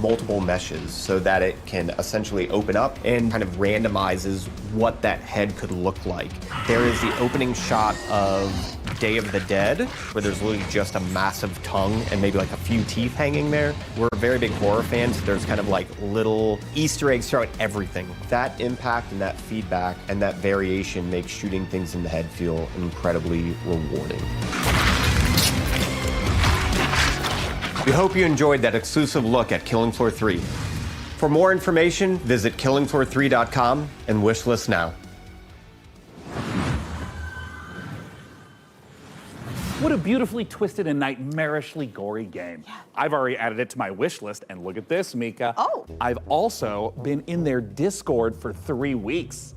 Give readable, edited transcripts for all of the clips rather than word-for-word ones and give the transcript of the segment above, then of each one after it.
multiple meshes so that it can essentially open up and kind of randomizes what that head could look like. There is the opening shot of Day of the Dead, where there's literally just a massive tongue and maybe like a few teeth hanging there. We're very big horror fans, so there's kind of like little Easter eggs throughout everything. That impact and that feedback and that variation makes shooting things in the head feel incredibly rewarding. We hope you enjoyed that exclusive look at Killing Floor 3. For more information, visit killingfloor3.com and wishlist now. What a beautifully twisted and nightmarishly gory game. Yeah. I've already added it to my wish list, and look at this, Mika. Oh. I've also been in their Discord for 3 weeks.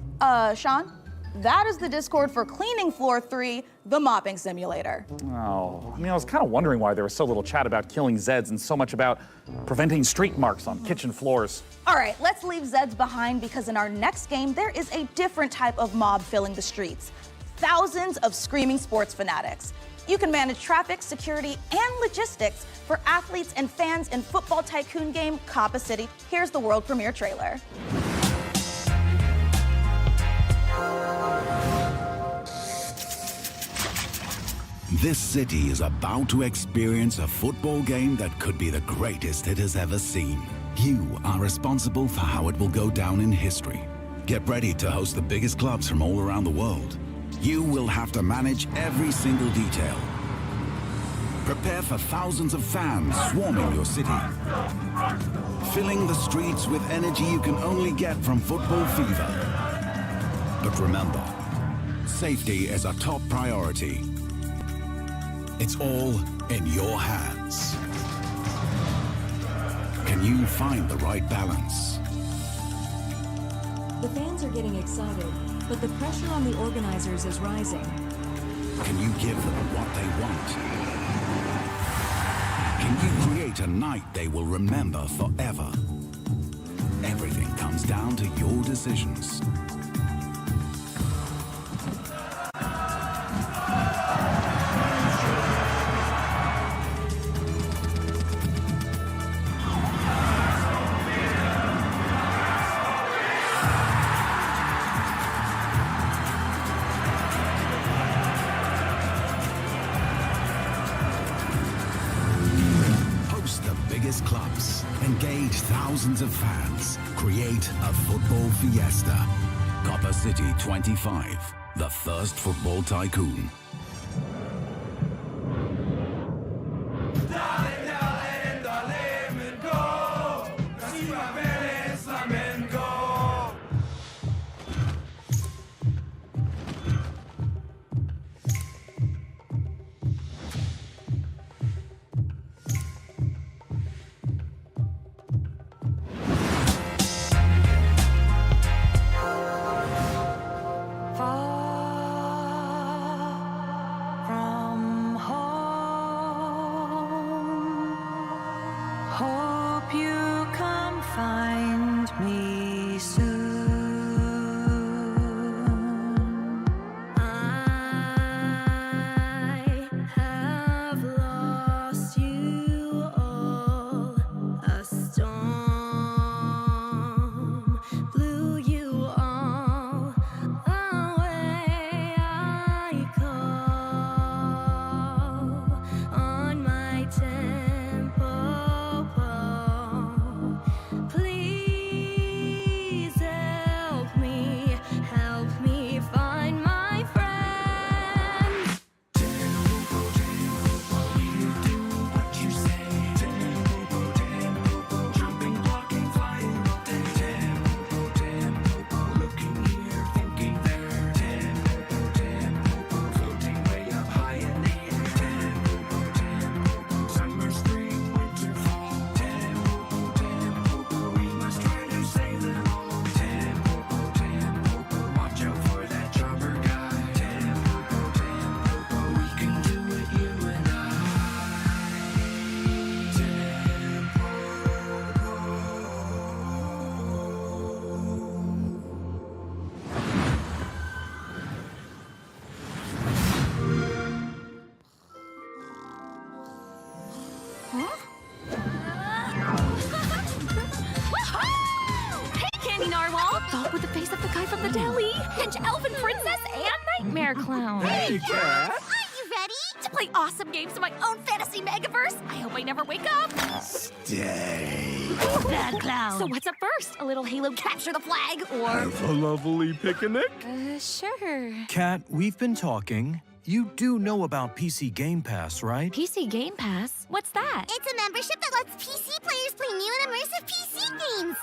Sean, that is the Discord for Cleaning Floor 3, the mopping simulator. Oh, I mean, I was kind of wondering why there was so little chat about killing Zeds and so much about preventing streak marks on kitchen floors. All right, let's leave Zeds behind because in our next game, there is a different type of mob filling the streets. Thousands of screaming sports fanatics. You can manage traffic, security, and logistics for athletes and fans in football tycoon game Coppa City. Here's the world premiere trailer. This city is about to experience a football game that could be the greatest it has ever seen. You are responsible for how it will go down in history. Get ready to host the biggest clubs from all around the world. You will have to manage every single detail. Prepare for thousands of fans swarming your city, filling the streets with energy you can only get from football fever. But remember, safety is a top priority. It's all in your hands. Can you find the right balance? The fans are getting excited, but the pressure on the organizers is rising. Can you give them what they want? Can you create a night they will remember forever? Everything comes down to your decisions. Clubs, engage thousands of fans, create a football fiesta. Coppa City 25, the first football tycoon. Hope you come find me soon. I have lost you all. A storm blew you all away. I call on my temple. Please from the deli. Pinch Elfin Princess and Nightmare Clown. Hey, Cat! Are you ready to play awesome games in my own fantasy megaverse? I hope I never wake up. Stay. Bad Clown. So what's up first? A little Halo capture the flag or... Have a lovely picnic. Sure. Kat, we've been talking. You do know about PC Game Pass, right? PC Game Pass? What's that? It's a membership that lets PC players play new and immersive PC games.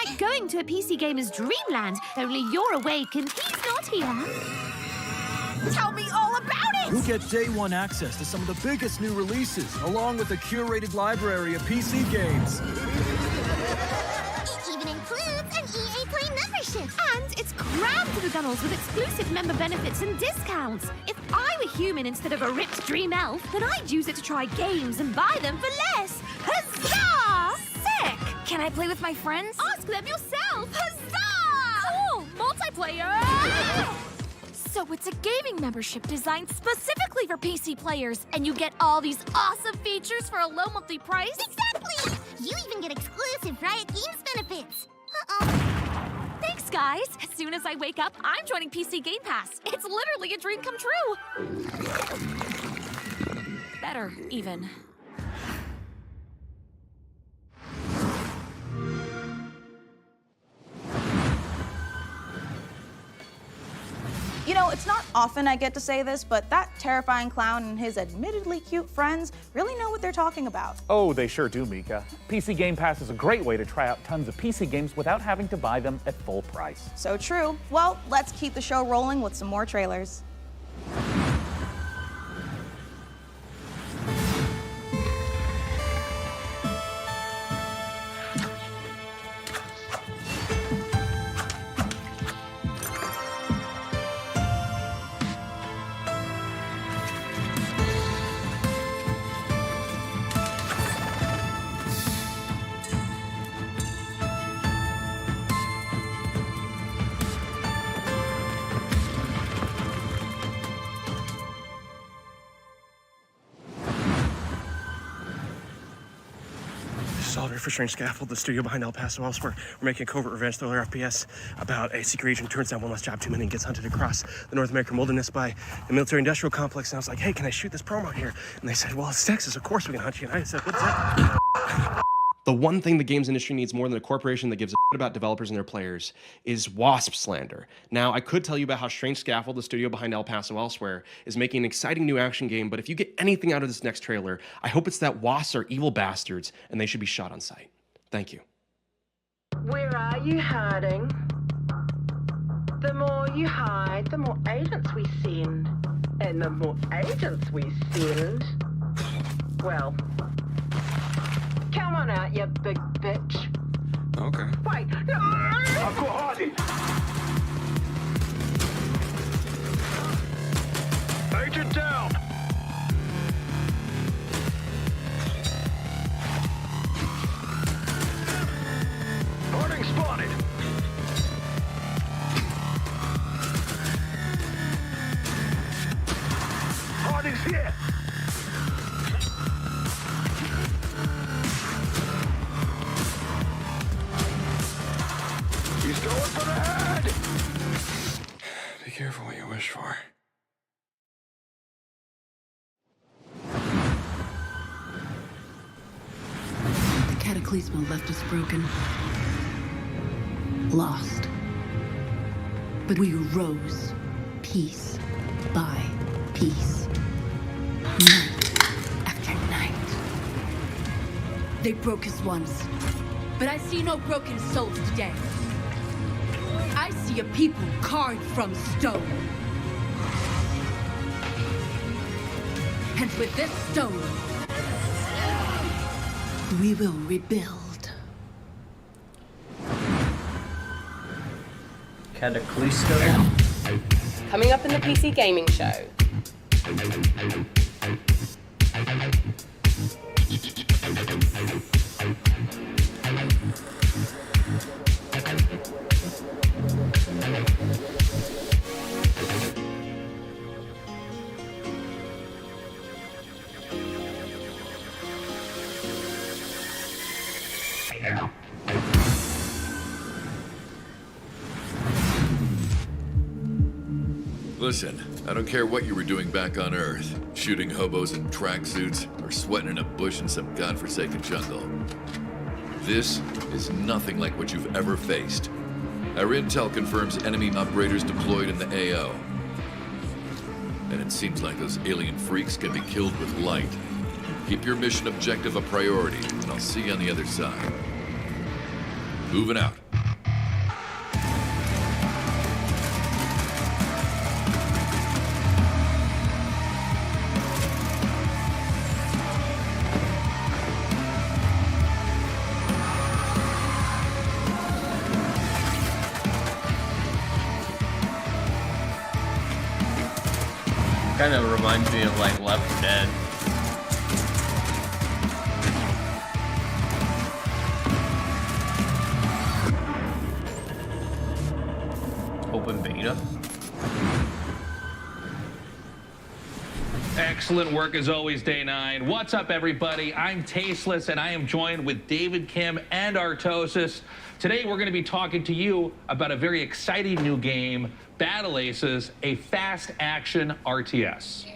Like going to a PC gamer's dreamland, only you're awake and he's not here. Tell me all about it! You'll get day one access to some of the biggest new releases, along with a curated library of PC games. It even includes an EA Play membership. And it's crammed to the gunnels with exclusive member benefits and discounts. If I were human instead of a ripped dream elf, then I'd use it to try games and buy them for less. Huzzah! Sick! Can I play with my friends? Ask them yourself! Huzzah! Cool! Multiplayer! So it's a gaming membership designed specifically for PC players, and you get all these awesome features for a low monthly price? Exactly! You even get exclusive Riot Games benefits. Uh-oh. Thanks, guys. As soon as I wake up, I'm joining PC Game Pass. It's literally a dream come true. Better, even. You know, it's not often I get to say this, but that terrifying clown and his admittedly cute friends really know what they're talking about. Oh, they sure do, Mika. PC Game Pass is a great way to try out tons of PC games without having to buy them at full price. So true. Well, let's keep the show rolling with some more trailers. Solver for Strange Scaffold, the studio behind El Paso elsewhere. We're making a covert revenge thriller FPS about a secret agent turns down one last job too many and gets hunted across the North American wilderness by the military-industrial complex. And I was like, hey, can I shoot this promo here? And they said, well, it's Texas, of course we can hunt you. And I said, what's that? The one thing the games industry needs more than a corporation that gives a shit about developers and their players is WASP slander. Now, I could tell you about how Strange Scaffold, the studio behind El Paso elsewhere, is making an exciting new action game, but if you get anything out of this next trailer, I hope it's that WASPs are evil bastards and they should be shot on sight. Thank you. Where are you hiding? The more you hide, the more agents we send. And the more agents we send, well, come on out, you big bitch. Okay. Wait, no! Aqua Hardy! Agent down! Harding spotted! Harding's here! He's going for the head! Be careful what you wish for. The Cataclysma left us broken, lost. But we rose, piece by piece, night after night. They broke us once, but I see no broken souls today. I see a people carved from stone. And with this stone, we will rebuild. Cataclysma. Coming up in the PC Gaming Show. Listen, I don't care what you were doing back on Earth, shooting hobos in tracksuits or sweating in a bush in some godforsaken jungle. This is nothing like what you've ever faced. Our intel confirms enemy operators deployed in the AO. And it seems like those alien freaks can be killed with light. Keep your mission objective a priority, and I'll see you on the other side. Moving out. Kind of reminds me of like Left 4 Dead. Open beta. Excellent work as always, Day 9. What's up, everybody? I'm Tasteless, and I am joined with David Kim and Artosis. Today, we're going to be talking to you about a very exciting new game, Battle Aces, a fast-action RTS.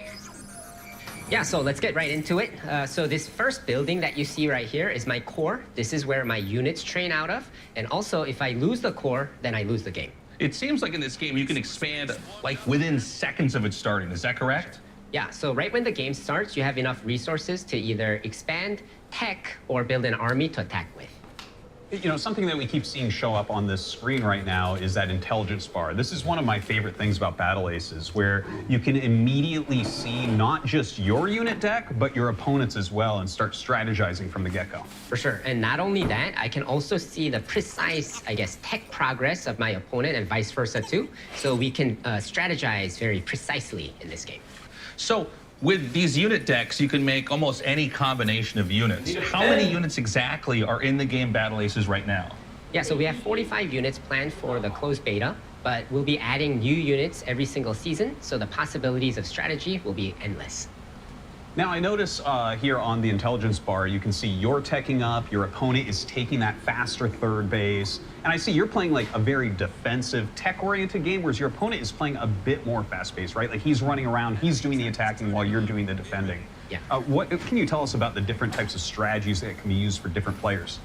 Yeah, so let's get right into it. So this first building that you see right here is my core. This is where my units train out of. And also, if I lose the core, then I lose the game. It seems like in this game, you can expand like within seconds of it starting. Is that correct? Yeah, so right when the game starts, you have enough resources to either expand, tech, or build an army to attack with. You know, something that we keep seeing show up on this screen right now is that intelligence bar. This is one of my favorite things about Battle Aces, where you can immediately see not just your unit deck, but your opponents as well, and start strategizing from the get-go. For sure, and not only that, I can also see the precise, I guess, tech progress of my opponent and vice versa too. So we can strategize very precisely in this game. So with these unit decks, you can make almost any combination of units. How many units exactly are in the game Battle Aces right now? Yeah, so we have 45 units planned for the closed beta, but we'll be adding new units every single season, so the possibilities of strategy will be endless. Now, I notice here on the intelligence bar, you can see you're teching up, your opponent is taking that faster third base, and I see you're playing like a very defensive, tech-oriented game, whereas your opponent is playing a bit more fast-paced, right? Like he's running around, he's doing the attacking while you're doing the defending. Yeah. What can you tell us about the different types of strategies that can be used for different players?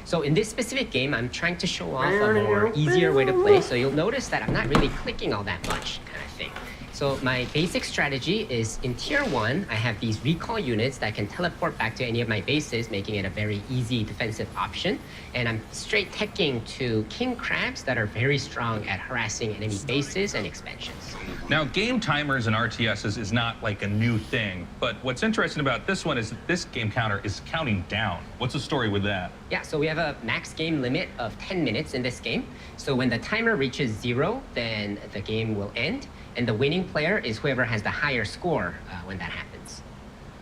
So in this specific game, I'm trying to show off a more easier way to play, so you'll notice that I'm not really clicking all that much, kind of thing. So my basic strategy is in tier 1, I have these recall units that can teleport back to any of my bases, making it a very easy defensive option. And I'm straight teching to king crabs that are very strong at harassing enemy bases and expansions. Now, game timers and RTSs is not like a new thing, but what's interesting about this one is that this game counter is counting down. What's the story with that? Yeah, so we have a max game limit of 10 minutes in this game. So when the timer reaches 0, then the game will end. And the winning player is whoever has the higher score when that happens.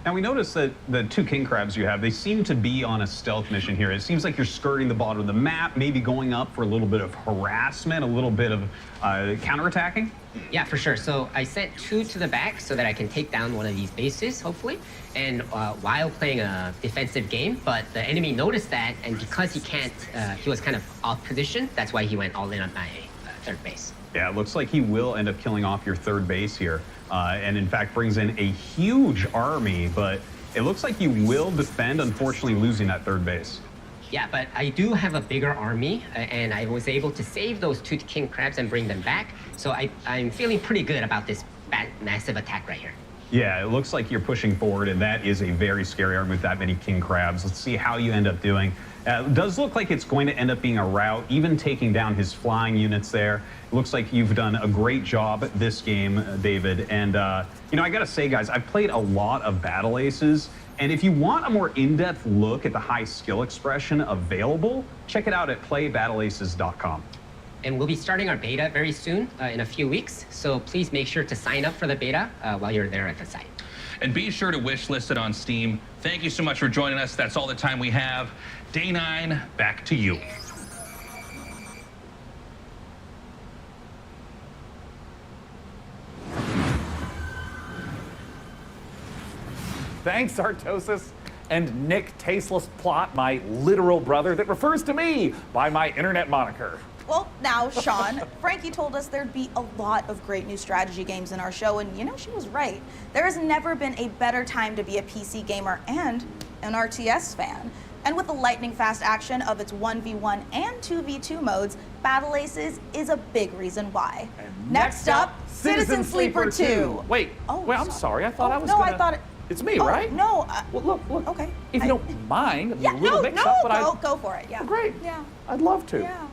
Now, we notice that the 2 king crabs you have, they seem to be on a stealth mission here. It seems like you're skirting the bottom of the map, maybe going up for a little bit of harassment, a little bit of counterattacking. Yeah, for sure. So I sent 2 to the back so that I can take down one of these bases, hopefully, and while playing a defensive game. But the enemy noticed that, and because he was kind of off position, that's why he went all in on my third base. Yeah, it looks like he will end up killing off your third base here, and in fact brings in a huge army, but it looks like you will defend, unfortunately losing that third base. Yeah, but I do have a bigger army, and I was able to save those 2 king crabs and bring them back, so I'm feeling pretty good about this massive attack right here. Yeah, it looks like you're pushing forward, and that is a very scary army with that many king crabs. Let's see how you end up doing. It does look like it's going to end up being a rout, even taking down his flying units there. It looks like you've done a great job this game, David. And, you know, I gotta say, guys, I've played a lot of Battle Aces, and if you want a more in-depth look at the high skill expression available, check it out at playbattleaces.com. And we'll be starting our beta very soon, in a few weeks, so please make sure to sign up for the beta while you're there at the site. And be sure to wishlist it on Steam. Thank you so much for joining us. That's all the time we have. Day 9, back to you. Thanks, Artosis. And Nick Tasteless Plot, my literal brother that refers to me by my internet moniker. Well, now, Sean, Frankie told us there'd be a lot of great new strategy games in our show, and you know, she was right. There has never been a better time to be a PC gamer and an RTS fan. And with the lightning-fast action of its 1v1 and 2v2 modes, Battle Aces is a big reason why. And next up, Citizen Sleeper 2. Wait, I'm sorry. I thought I was no, gonna... I thought it... It's me, Oh, right? no. Well, look. Okay. If you don't mind, Yeah, a little mix-up, but go for it, yeah. Great. Yeah. I'd love to. Yeah.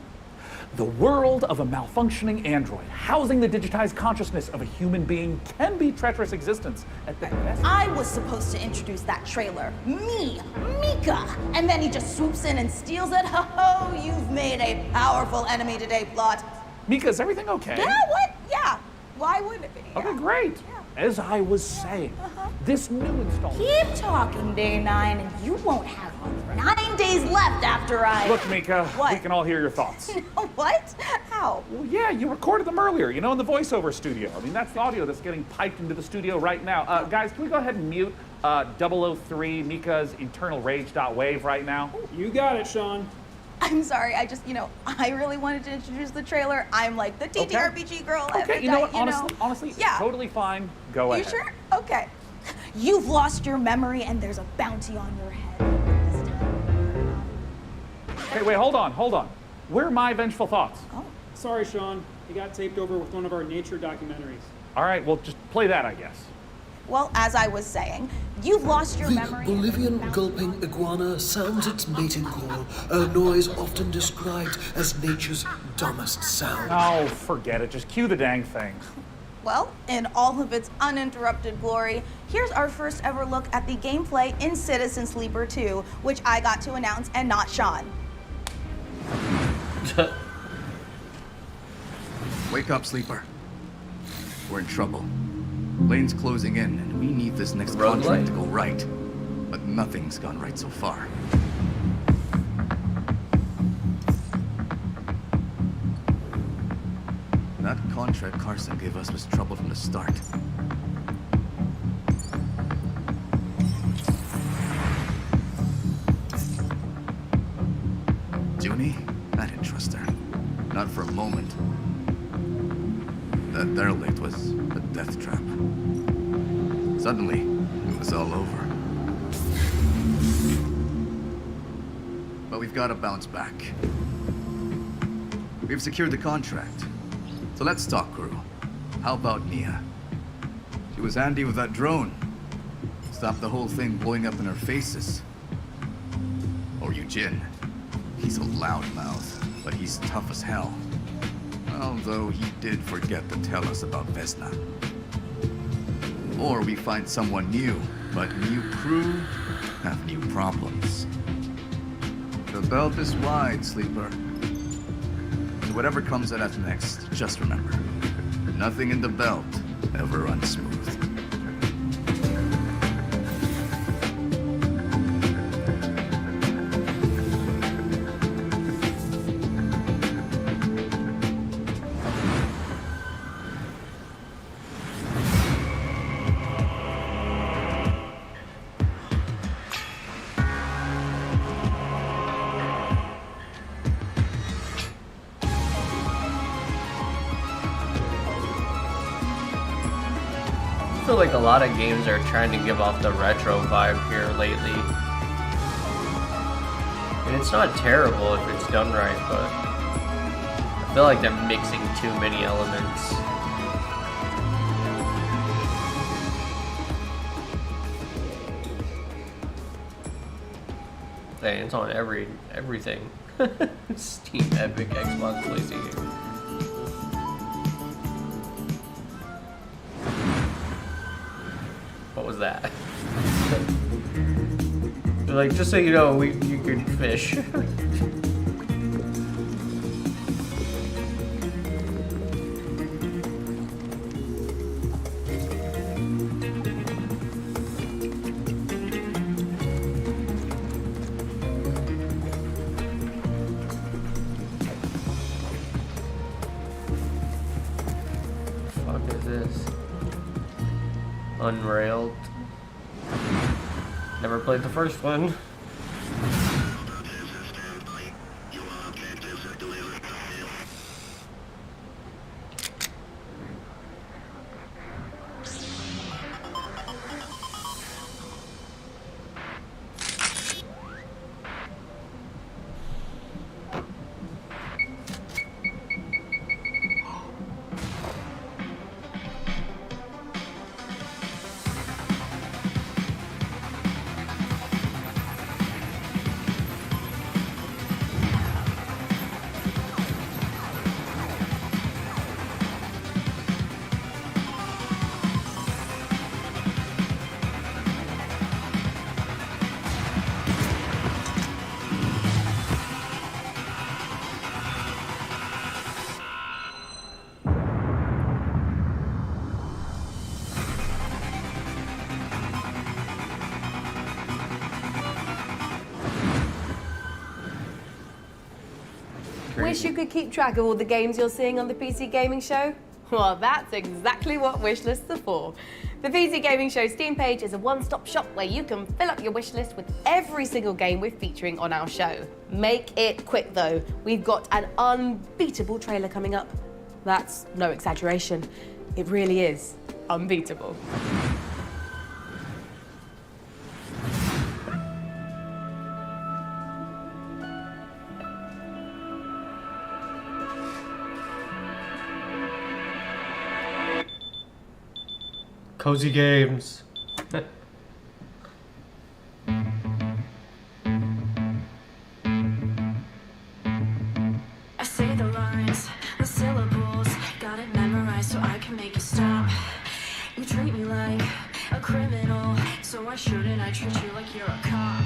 The world of a malfunctioning android housing the digitized consciousness of a human being can be treacherous existence at the best. I was supposed to introduce that trailer. Me, Mika. And then he just swoops in and steals it. Ho, you've made a powerful enemy today, plot. Mika, is everything okay? Yeah, what? Yeah. Why wouldn't it be? Okay, great. As I was saying, this new installment... Keep talking, Day 9, and you won't have 9 days left after I... Look, Mika, What? we can all hear your thoughts. What? How? Well, yeah, you recorded them earlier, in the voiceover studio. I mean, that's the audio that's getting piped into the studio right now. Guys, can we go ahead and mute 003 Mika's Eternal Rage.wave right now? You got it, Sean. I'm sorry, I just, I really wanted to introduce the trailer. I'm like the TTRPG girl. Okay, you know what? Honestly, yeah. totally fine. Go ahead. You sure? Okay. You've lost your memory and there's a bounty on your head. Okay, wait, hold on. Where are my vengeful thoughts? Oh. Sorry, Sean. He got taped over with one of our nature documentaries. All right, well, just play that, I guess. Well, as I was saying, you've lost your The memory. Bolivian gulping iguana sounds its mating call, a noise often described as nature's dumbest sound. Oh, forget it. Just cue the dang thing. Well, in all of its uninterrupted glory, here's our first ever look at the gameplay in Citizen Sleeper 2, which I got to announce and not Sean. Wake up, Sleeper. We're in trouble. Lane's closing in, and we need this next contract to go right. But nothing's gone right so far. That contract Carson gave us was trouble from the start. Junie? I didn't trust her. Not for a moment. That derelict was a death trap. Suddenly, it was all over. But we've got to bounce back. We've secured the contract. So let's talk, crew. How about Nia? She was handy with that drone. Stopped the whole thing blowing up in our faces. Or Eugene. He's a loudmouth, but he's tough as hell. Although he did forget to tell us about Vesna. Or we find someone new, but new crew have new problems. The belt is wide, Sleeper. So whatever comes at us next, just remember, nothing in the belt ever runs smooth. I feel like a lot of games are trying to give off the retro vibe here lately. And it's not terrible if it's done right, but I feel like they're mixing too many elements. Dang, it's on everything. Steam, Epic, Xbox, PlayStation. What was that? Like, just so you know, you could fish. Fuck is this? Unrailed. Never played the first one. Wish you could keep track of all the games you're seeing on the PC Gaming Show? Well, that's exactly what wishlists are for. The PC Gaming Show Steam page is a one-stop shop where you can fill up your wishlist with every single game we're featuring on our show. Make it quick though. We've got an unbeatable trailer coming up. That's no exaggeration. It really is unbeatable. Cozy games. I say the lines, the syllables, got it memorized so I can make you stop. You treat me like a criminal, so why shouldn't I treat you like you're a cop?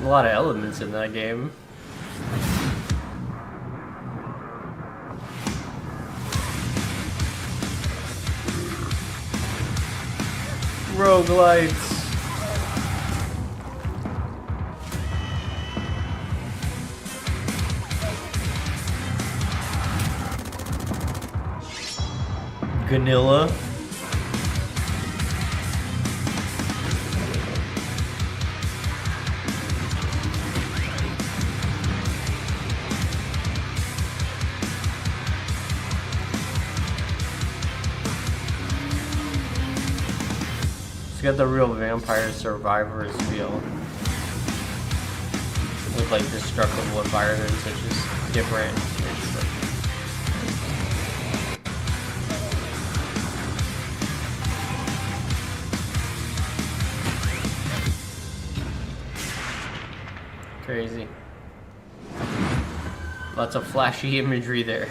A lot of elements in that game. Roguelites. Vanilla. It's got the real Vampire Survivors feel. With like destructible environments, which is different. Crazy. Lots of flashy imagery there.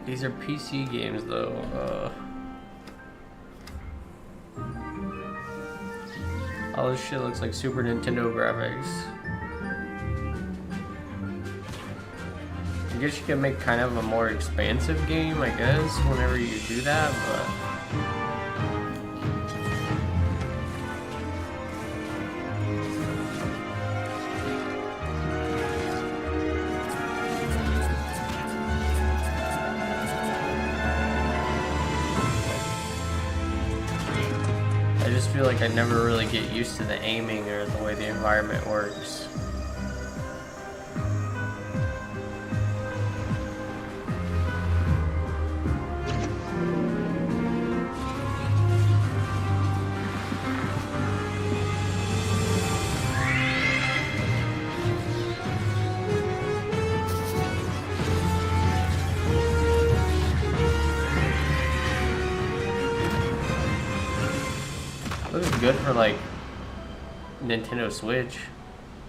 These are PC games though. All this shit looks like Super Nintendo graphics. I guess you can make kind of a more expansive game, I guess, whenever you do that, but... I just feel like I never really get used to the aiming or the way the environment works. Looks good for like Nintendo Switch.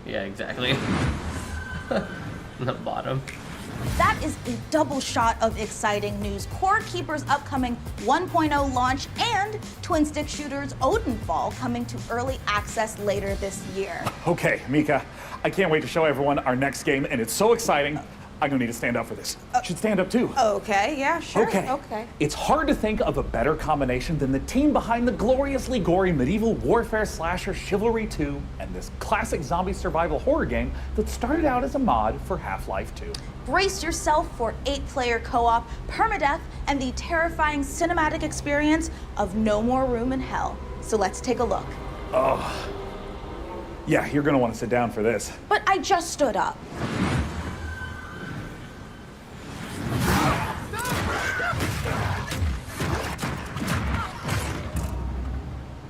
Yeah, exactly. On the bottom. That is a double shot of exciting news. Core Keeper's upcoming 1.0 launch and twin stick shooters Odenfall coming to early access later this year. Okay, Mika, I can't wait to show everyone our next game, and it's so exciting. I'm gonna need to stand up for this. Should stand up too. Okay, yeah, sure. Okay. It's hard to think of a better combination than the team behind the gloriously gory medieval warfare slasher Chivalry 2 and this classic zombie survival horror game that started out as a mod for Half-Life 2. Brace yourself for 8-player co-op, permadeath, and the terrifying cinematic experience of No More Room in Hell. So let's take a look. Oh. Yeah, you're gonna want to sit down for this. But I just stood up.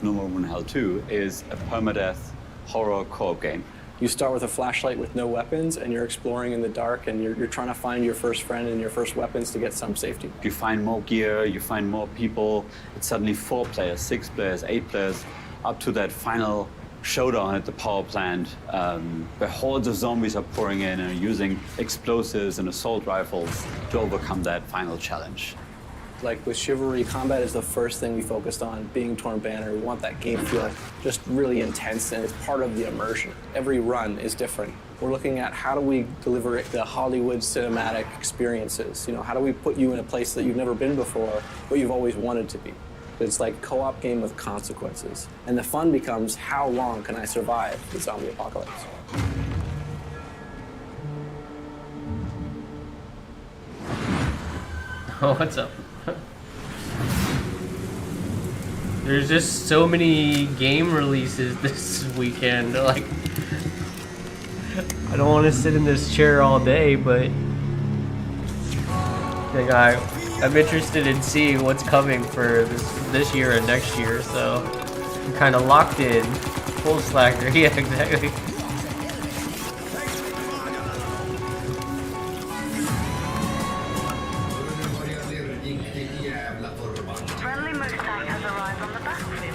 No More Room in Hell 2 is a permadeath horror co-op game. You start with a flashlight with no weapons, and you're exploring in the dark, and you're trying to find your first friend and your first weapons to get some safety. You find more gear, you find more people. It's suddenly 4 players, 6 players, 8 players, up to that final showdown at the power plant, where hordes of zombies are pouring in and are using explosives and assault rifles to overcome that final challenge. Like with Chivalry, combat is the first thing we focused on, being Torn Banner. We want that game feel just really intense, and it's part of the immersion. Every run is different. We're looking at how do we deliver the Hollywood cinematic experiences? You know, how do we put you in a place that you've never been before, but you've always wanted to be? It's like a co-op game with consequences. And the fun becomes, how long can I survive the zombie apocalypse? Oh, what's up? There's just so many game releases this weekend. Like, I don't want to sit in this chair all day, but like I'm interested in seeing what's coming for this year and next year. So I'm kind of locked in. Full slacker. Yeah, exactly. Friendly Mustang has arrived on the battlefield.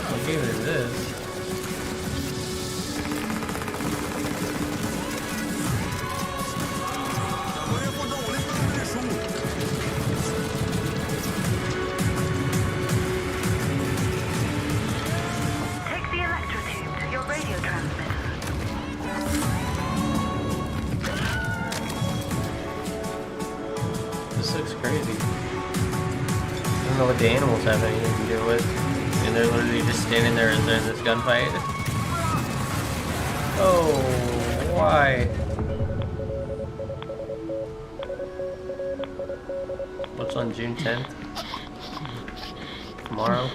What game is this? Take the electrotube to your radio transmitter. This looks crazy. I don't know what the animals have anything to do with. And they're literally just standing there as there's this gunfight. Oh, why? What's on June 10th? Tomorrow?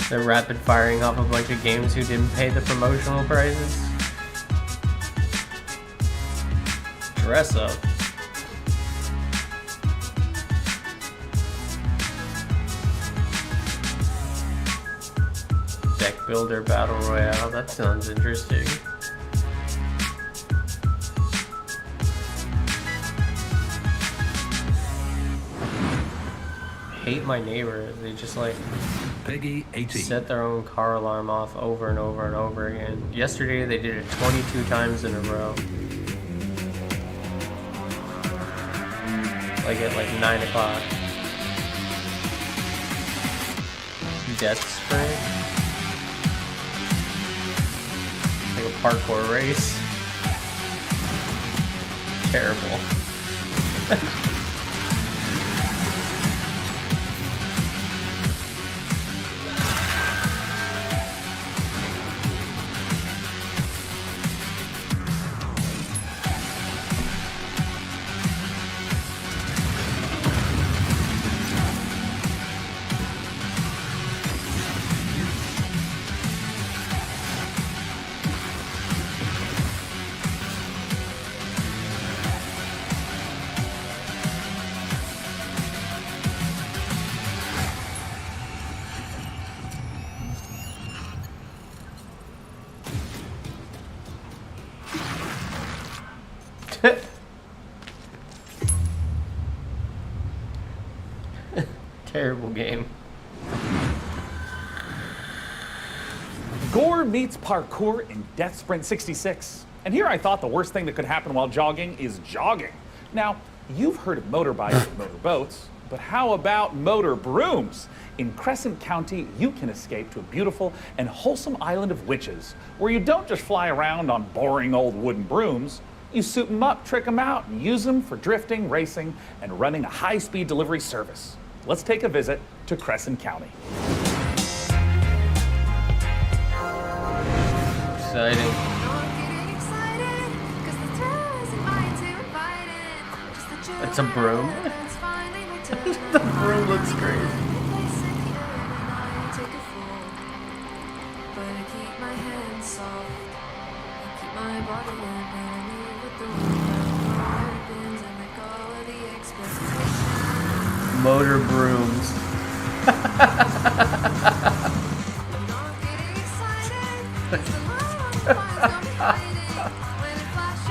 They're rapid firing off a bunch of games who didn't pay the promotional prices. Dress up. Deck Builder Battle Royale, that sounds interesting. Hate My Neighbor. They just like Peggy 18. set their own car alarm off over and over and over again. Yesterday they did it 22 times in a row. Like at like 9 o'clock. Death Spray. Like a parkour race. Terrible. Terrible game. Gore meets parkour in Death Sprint 66. And here I thought the worst thing that could happen while jogging is jogging. Now, you've heard of motorbikes and motorboats, but how about motor brooms? In Crescent County, you can escape to a beautiful and wholesome island of witches, where you don't just fly around on boring old wooden brooms. You suit them up, trick them out, and use them for drifting, racing, and running a high-speed delivery service. Let's take a visit to Crescent County. Exciting. It's a broom. The broom looks great. Motor brooms.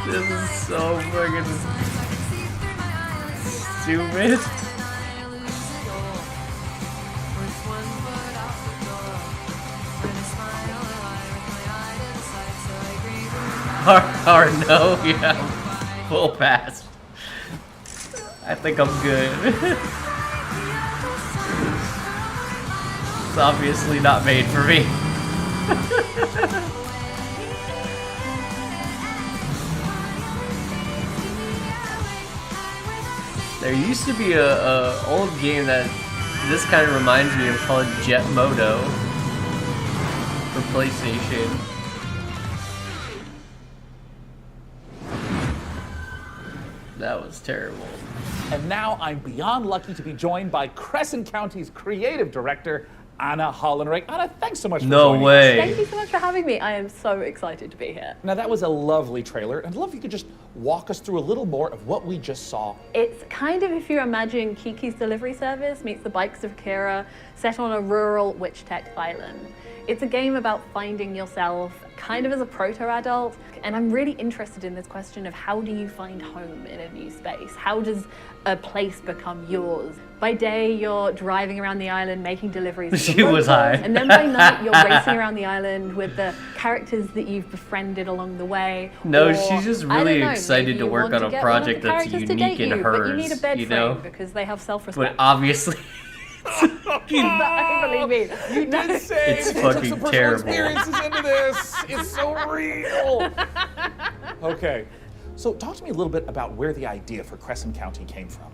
This is so friggin' stupid. Or no, yeah. Full pass. I think I'm good. It's obviously not made for me. There used to be a old game that this kind of reminds me of called Jet Moto for PlayStation. That was terrible. And now I'm beyond lucky to be joined by Crescent County's creative director, Anna Hollenreich. Anna, thanks so much for joining us. Thank you so much for having me. I am so excited to be here. Now, that was a lovely trailer. I'd love if you could just walk us through a little more of what we just saw. It's kind of if you imagine Kiki's Delivery Service meets the Bikes of Kira, set on a rural witch tech island. It's a game about finding yourself kind of as a proto-adult, and I'm really interested in this question of how do you find home in a new space? How does a place become yours? By day, you're driving around the island making deliveries. She was high. And then by night, you're racing around the island with the characters that you've befriended along the way. No, Or, she's just I don't really know, excited maybe to you work want on to a get one of the project that's characters to unique date in you, hers, but you need a bed you know? frame because they have self-respect. But obviously, Believe me, you did say It's they took fucking some personal terrible. experiences into this. It's so real. Okay, so talk to me a little bit about where the idea for Crescent County came from.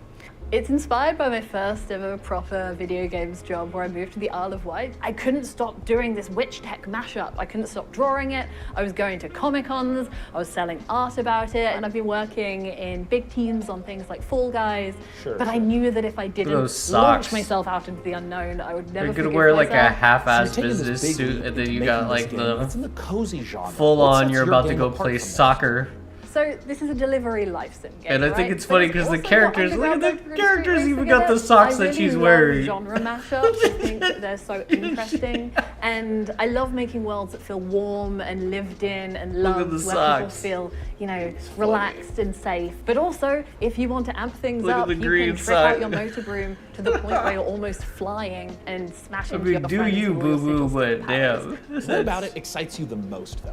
It's inspired by my first ever proper video games job where I moved to the Isle of Wight. I couldn't stop doing this witch tech mashup. I couldn't stop drawing it. I was going to Comic-Cons, I was selling art about it, and I've been working in big teams on things like Fall Guys. Sure. But I knew that if I didn't Those launch socks. myself out into the unknown, I would never you're gonna forgive wear like a myself. half-ass So you're taking this business big suit, leap and then into you making got this like game. It's in the cozy genre. full What on. sets You're your about to game go apart play from that? soccer. So this is a delivery life sim game, And I think right? it's funny But because the also got characters, look at underground the street characters racing even in got the it. socks I that really she's love wearing. genre mashups. I think that they're so interesting, and I love making worlds that feel warm and lived in and Look at loved, the where people socks. feel, you know, relaxed and safe. But also, if you want to amp things Look at up, the you green can trick out side. your motor broom to the point where you're almost flying and smashing I into mean, your do friends you, with all your boo boo? sigils But damn. What about it excites you the most, though?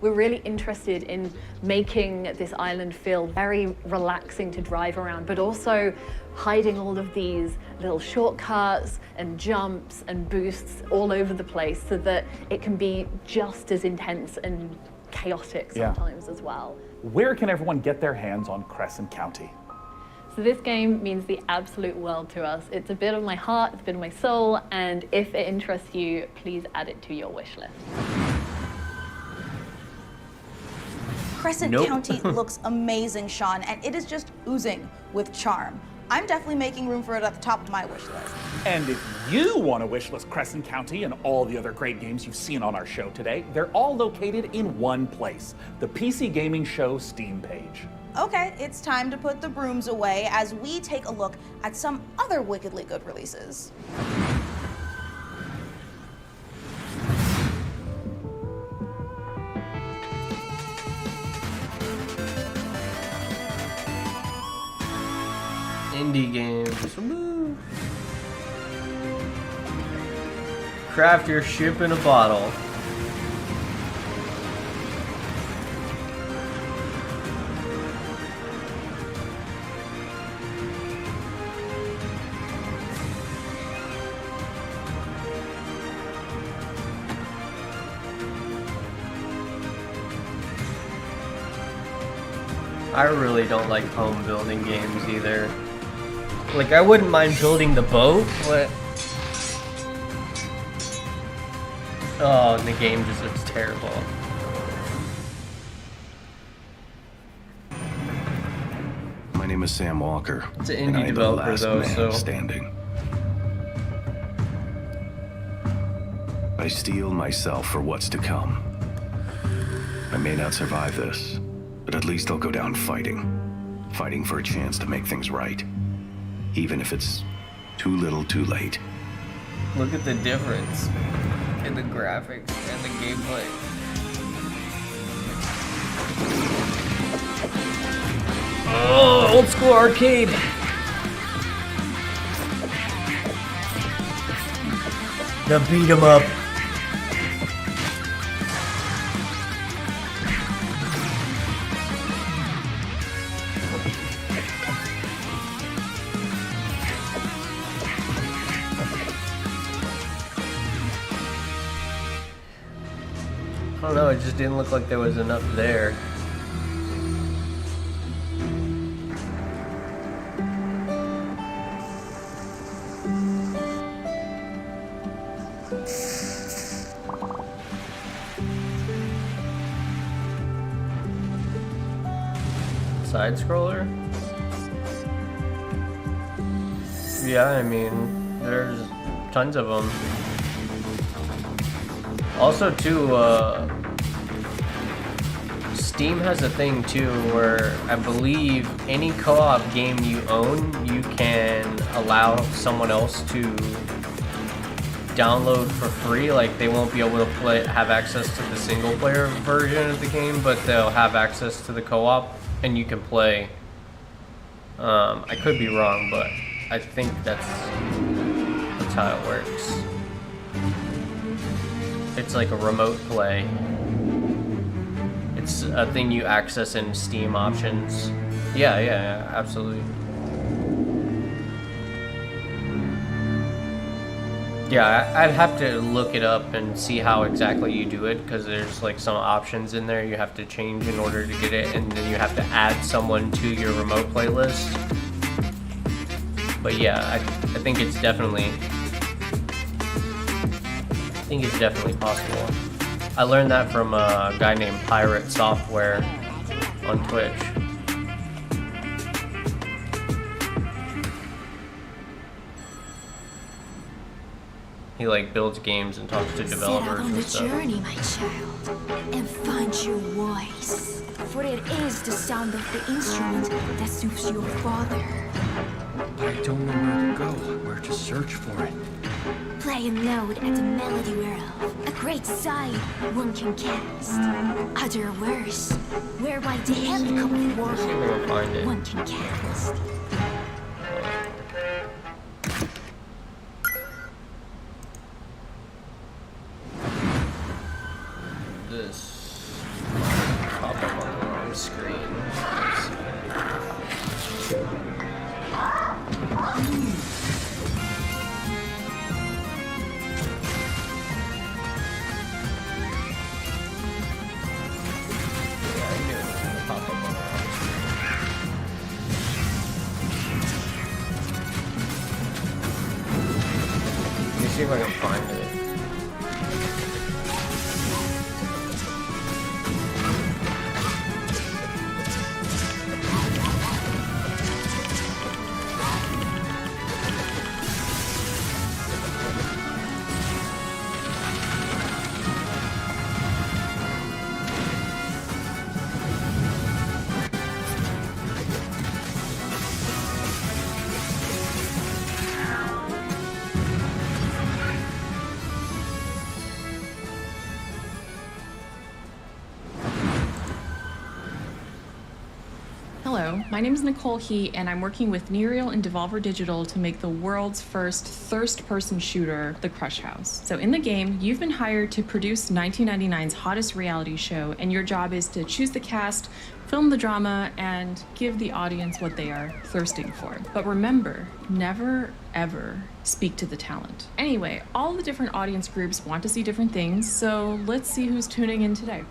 We're really interested in making this island feel very relaxing to drive around, but also hiding all of these little shortcuts and jumps and boosts all over the place so that it can be just as intense and chaotic Yeah. sometimes as well. Where can everyone get their hands on Crescent County? So this game means the absolute world to us. It's a bit of my heart, it's a bit of my soul, and if it interests you, please add it to your wish list. Crescent Nope. County looks amazing, Sean, and it is just oozing with charm. I'm definitely making room for it at the top of my wish list. And if you want to wishlist Crescent County and all the other great games you've seen on our show today, they're all located in one place, the PC Gaming Show Steam page. Okay, it's time to put the brooms away as we take a look at some other wickedly good releases. Indie games. Woo. Craft your ship in a bottle. I really don't like home building games either. Like, I wouldn't mind building the boat, but... Oh, and the game just looks terrible. My name is Sam Walker. It's an and indie I am the developer, last though, man so... standing. I steel myself for what's to come. I may not survive this, but at least I'll go down fighting. Fighting for a chance to make things right. Even if it's too little too late. Look at the difference in the graphics and the gameplay. Oh, old school arcade. The beat 'em up. I don't know, it just didn't look like there was enough there. Side scroller? Yeah, I mean, there's tons of them. Also, too, Steam has a thing too where I believe any co-op game you own, you can allow someone else to download for free. Like, they won't be able to have access to the single player version of the game, but they'll have access to the co-op and you can play. I could be wrong, but I think that's how it works. It's like a remote play. It's a thing you access in Steam options. Yeah, absolutely. Yeah, I'd have to look it up and see how exactly you do it, because there's like some options in there you have to change in order to get it, and then you have to add someone to your remote playlist. But yeah, I think it's definitely possible. I learned that from a guy named Pirate Software on Twitch. He like builds games and talks to developers and stuff. Set out on the journey, my child, and find your voice. For it is the sound of the instrument that soothes your father. But I don't know where to go, where to search for it. Play a note at the melody world. A great sight one can cast. Other worse, whereby the helicopter warhead one can cast. This pop up on the wrong screen. Let me see if I can find it. Hello, my name is Nicole He, and I'm working with Nereal and Devolver Digital to make the world's first first-person shooter, The Crush House. So in the game, you've been hired to produce 1999's hottest reality show, and your job is to choose the cast, film the drama, and give the audience what they are thirsting for. But remember, never, ever speak to the talent. Anyway, all the different audience groups want to see different things, so let's see who's tuning in today.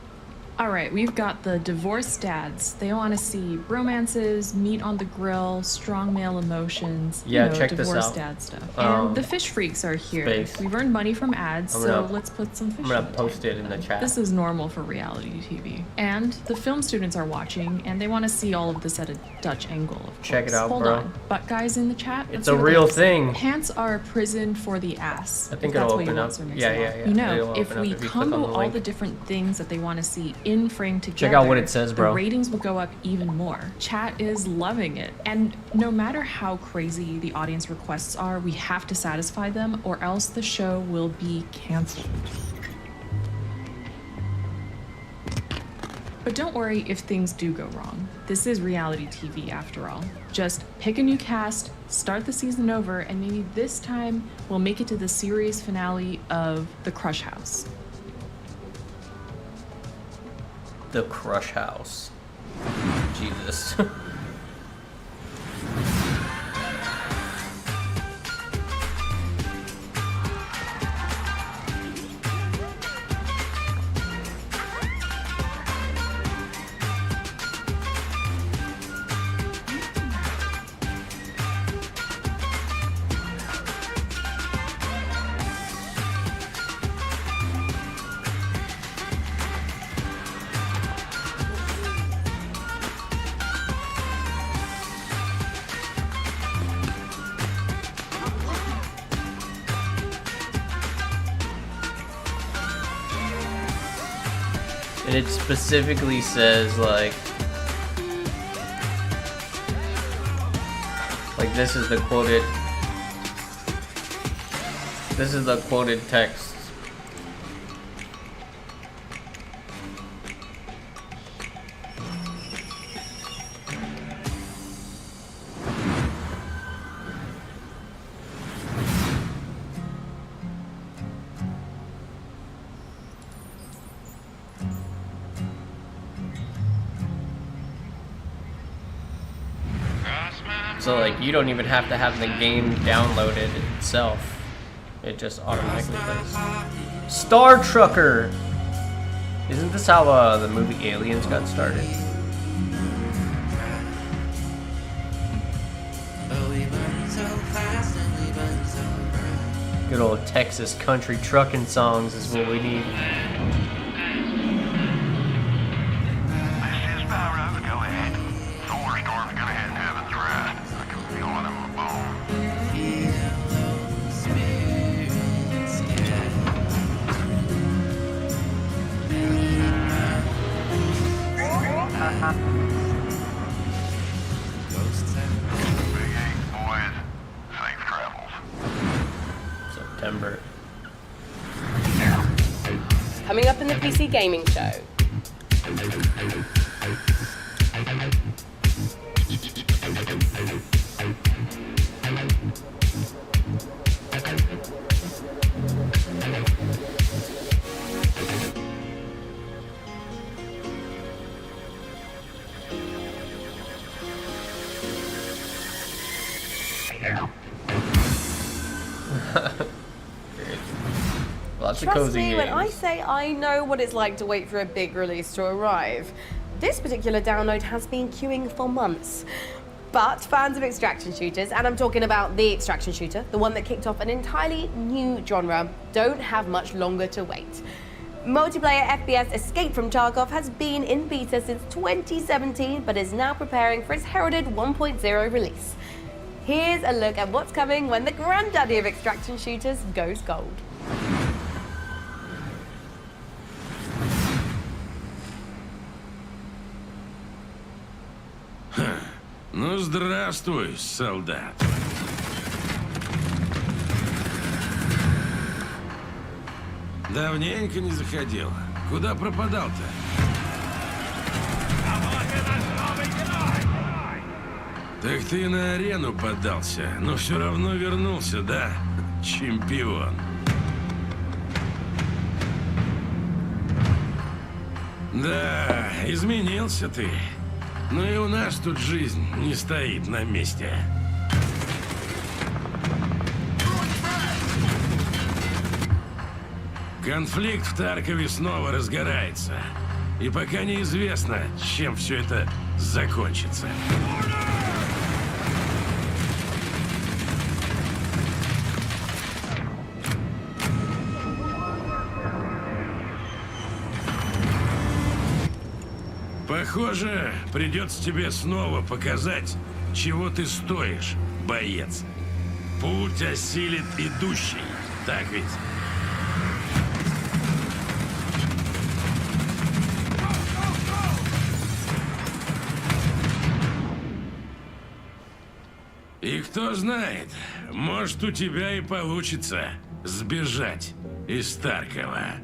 All right, we've got the divorced dads. They want to see romances, meat on the grill, strong male emotions. Yeah, you know, check this divorced out. dad stuff. And the fish freaks are here. Space. We've earned money from ads, so let's put some fish I'm gonna on the post it in the chat. This is normal for reality TV. And the film students are watching, and they want to see all of this at a Dutch angle, of course. Check it out, Hold bro. on. But guys in the chat, It's let's a see what real they say. thing. Pants are a prison for the ass. I think if that's it'll what you open want, up. Sir Yeah, Mix-a-Lot. yeah, yeah. You know, It'll if open up we if you click on combo the all link. the different things that they want to see in frame together, Check out what it says, bro. the ratings will go up even more. Chat is loving it. And no matter how crazy the audience requests are, we have to satisfy them or else the show will be canceled. But don't worry if things do go wrong. This is reality TV after all. Just pick a new cast, start the season over, and maybe this time we'll make it to the series finale of The Crush House. The Crush House. Jesus. And it specifically says like this is the quoted text. So like you don't even have to have the game downloaded itself. It just automatically plays. Star Trucker! Isn't this how the movie Aliens got started? Good old Texas country trucking songs is what we need. September. Coming up in the PC Gaming Show. Lots of Trust cozy me when games. I say I know what it's like to wait for a big release to arrive. This particular download has been queuing for months. But fans of extraction shooters, and I'm talking about the extraction shooter, the one that kicked off an entirely new genre, don't have much longer to wait. Multiplayer FPS Escape from Tarkov has been in beta since 2017, but is now preparing for its heralded 1.0 release. Here's a look at what's coming when the granddaddy of extraction shooters goes gold. Ну, здравствуй, солдат. Давненько не заходил. Куда пропадал-то? Так ты на арену поддался, но все равно вернулся, да? Чемпион. Да, изменился ты. Но и у нас тут жизнь не стоит на месте. Конфликт в Таркове снова разгорается. И пока неизвестно, чем все это закончится. Похоже, придется тебе снова показать, чего ты стоишь, боец. Путь осилит идущий, так ведь? И кто знает, может, у тебя и получится сбежать из Таркова.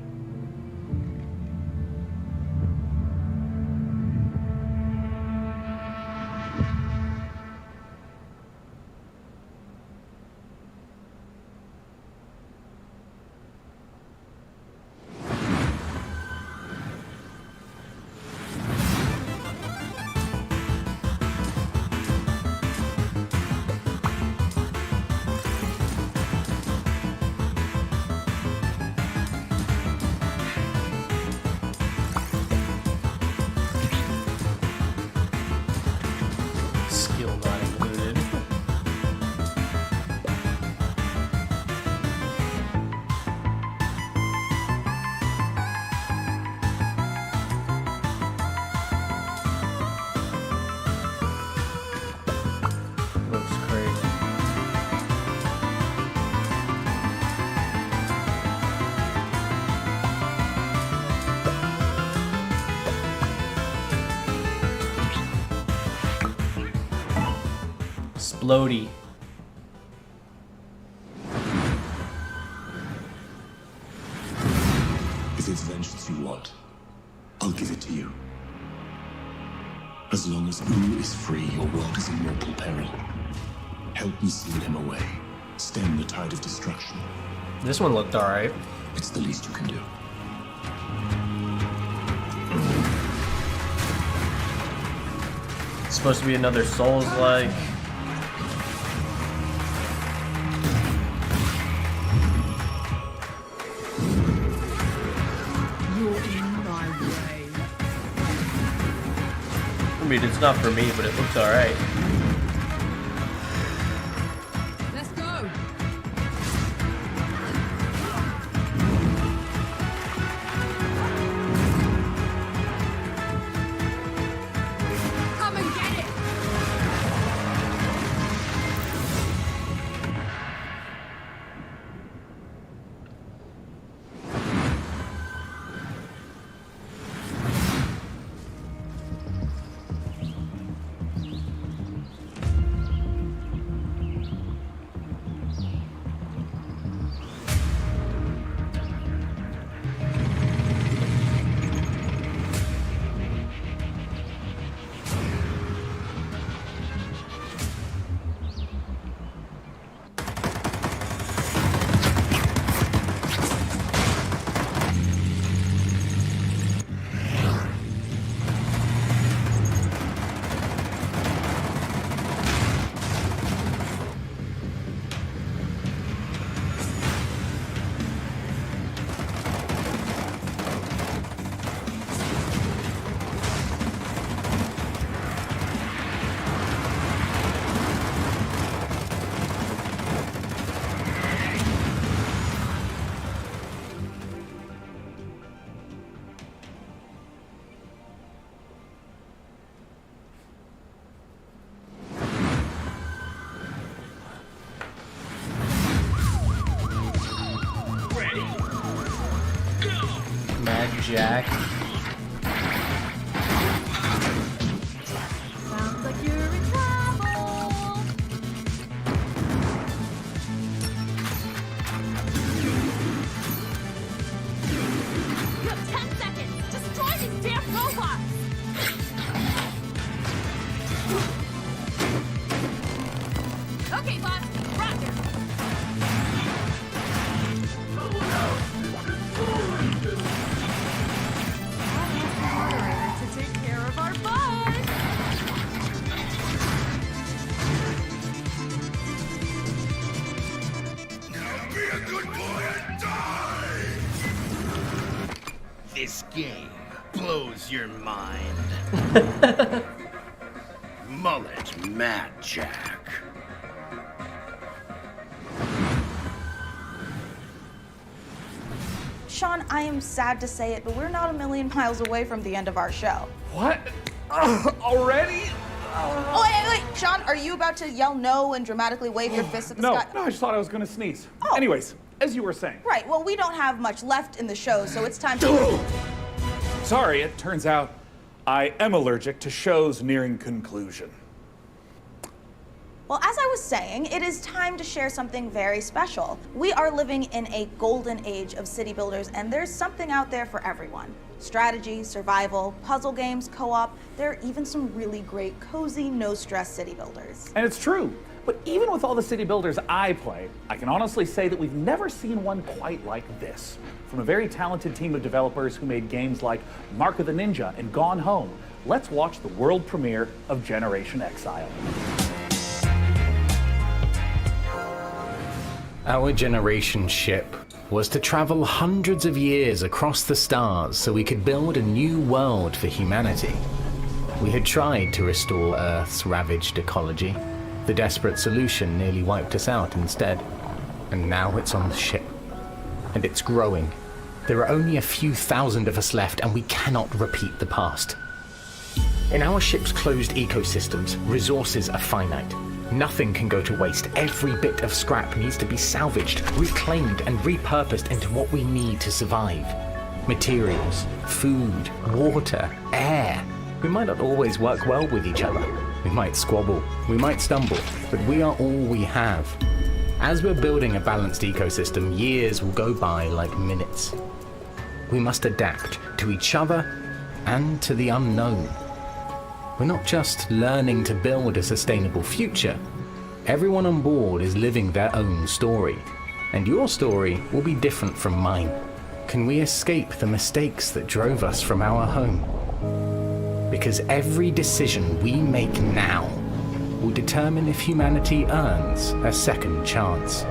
Skill not included. Looks crazy. Splody. If it's vengeance you want, I'll give it to you. As long as Wu is free, your world is in mortal peril. Help me seal him away. Stem the tide of destruction. This one looked alright. It's the least you can do. It's supposed to be another Souls-like. I mean, it's not for me, but it looks alright. Let's go. Come and get it. Mad Jack. Sounds like you're in trouble. You have 10 seconds. Destroy these damn robots. ease your mind. Mullet Mad Jack. Sean, I am sad to say it, but we're not a million miles away from the end of our show. What? Already? Oh, wait. Sean, are you about to yell no and dramatically wave your fist at the sky? No, I just thought I was gonna sneeze. Anyways, as you were saying. Right, well, we don't have much left in the show, so it's time to... Sorry, it turns out I am allergic to shows nearing conclusion. Well, as I was saying, it is time to share something very special. We are living in a golden age of city builders, and there's something out there for everyone. Strategy, survival, puzzle games, co-op, there are even some really great, cozy, no-stress city builders. And it's true. But even with all the city builders I play, I can honestly say that we've never seen one quite like this. From a very talented team of developers who made games like Mark of the Ninja and Gone Home, let's watch the world premiere of Generation Exile. Our generation ship was to travel hundreds of years across the stars so we could build a new world for humanity. We had tried to restore Earth's ravaged ecology. The desperate solution nearly wiped us out instead. And now it's on the ship. And it's growing. There are only a few thousand of us left, and we cannot repeat the past. In our ship's closed ecosystems, resources are finite. Nothing can go to waste. Every bit of scrap needs to be salvaged, reclaimed, and repurposed into what we need to survive. Materials, food, water, air. We might not always work well with each other. We might squabble, we might stumble, but we are all we have. As we're building a balanced ecosystem, years will go by like minutes. We must adapt to each other and to the unknown. We're not just learning to build a sustainable future. Everyone on board is living their own story, and your story will be different from mine. Can we escape the mistakes that drove us from our home? Because every decision we make now will determine if humanity earns a second chance.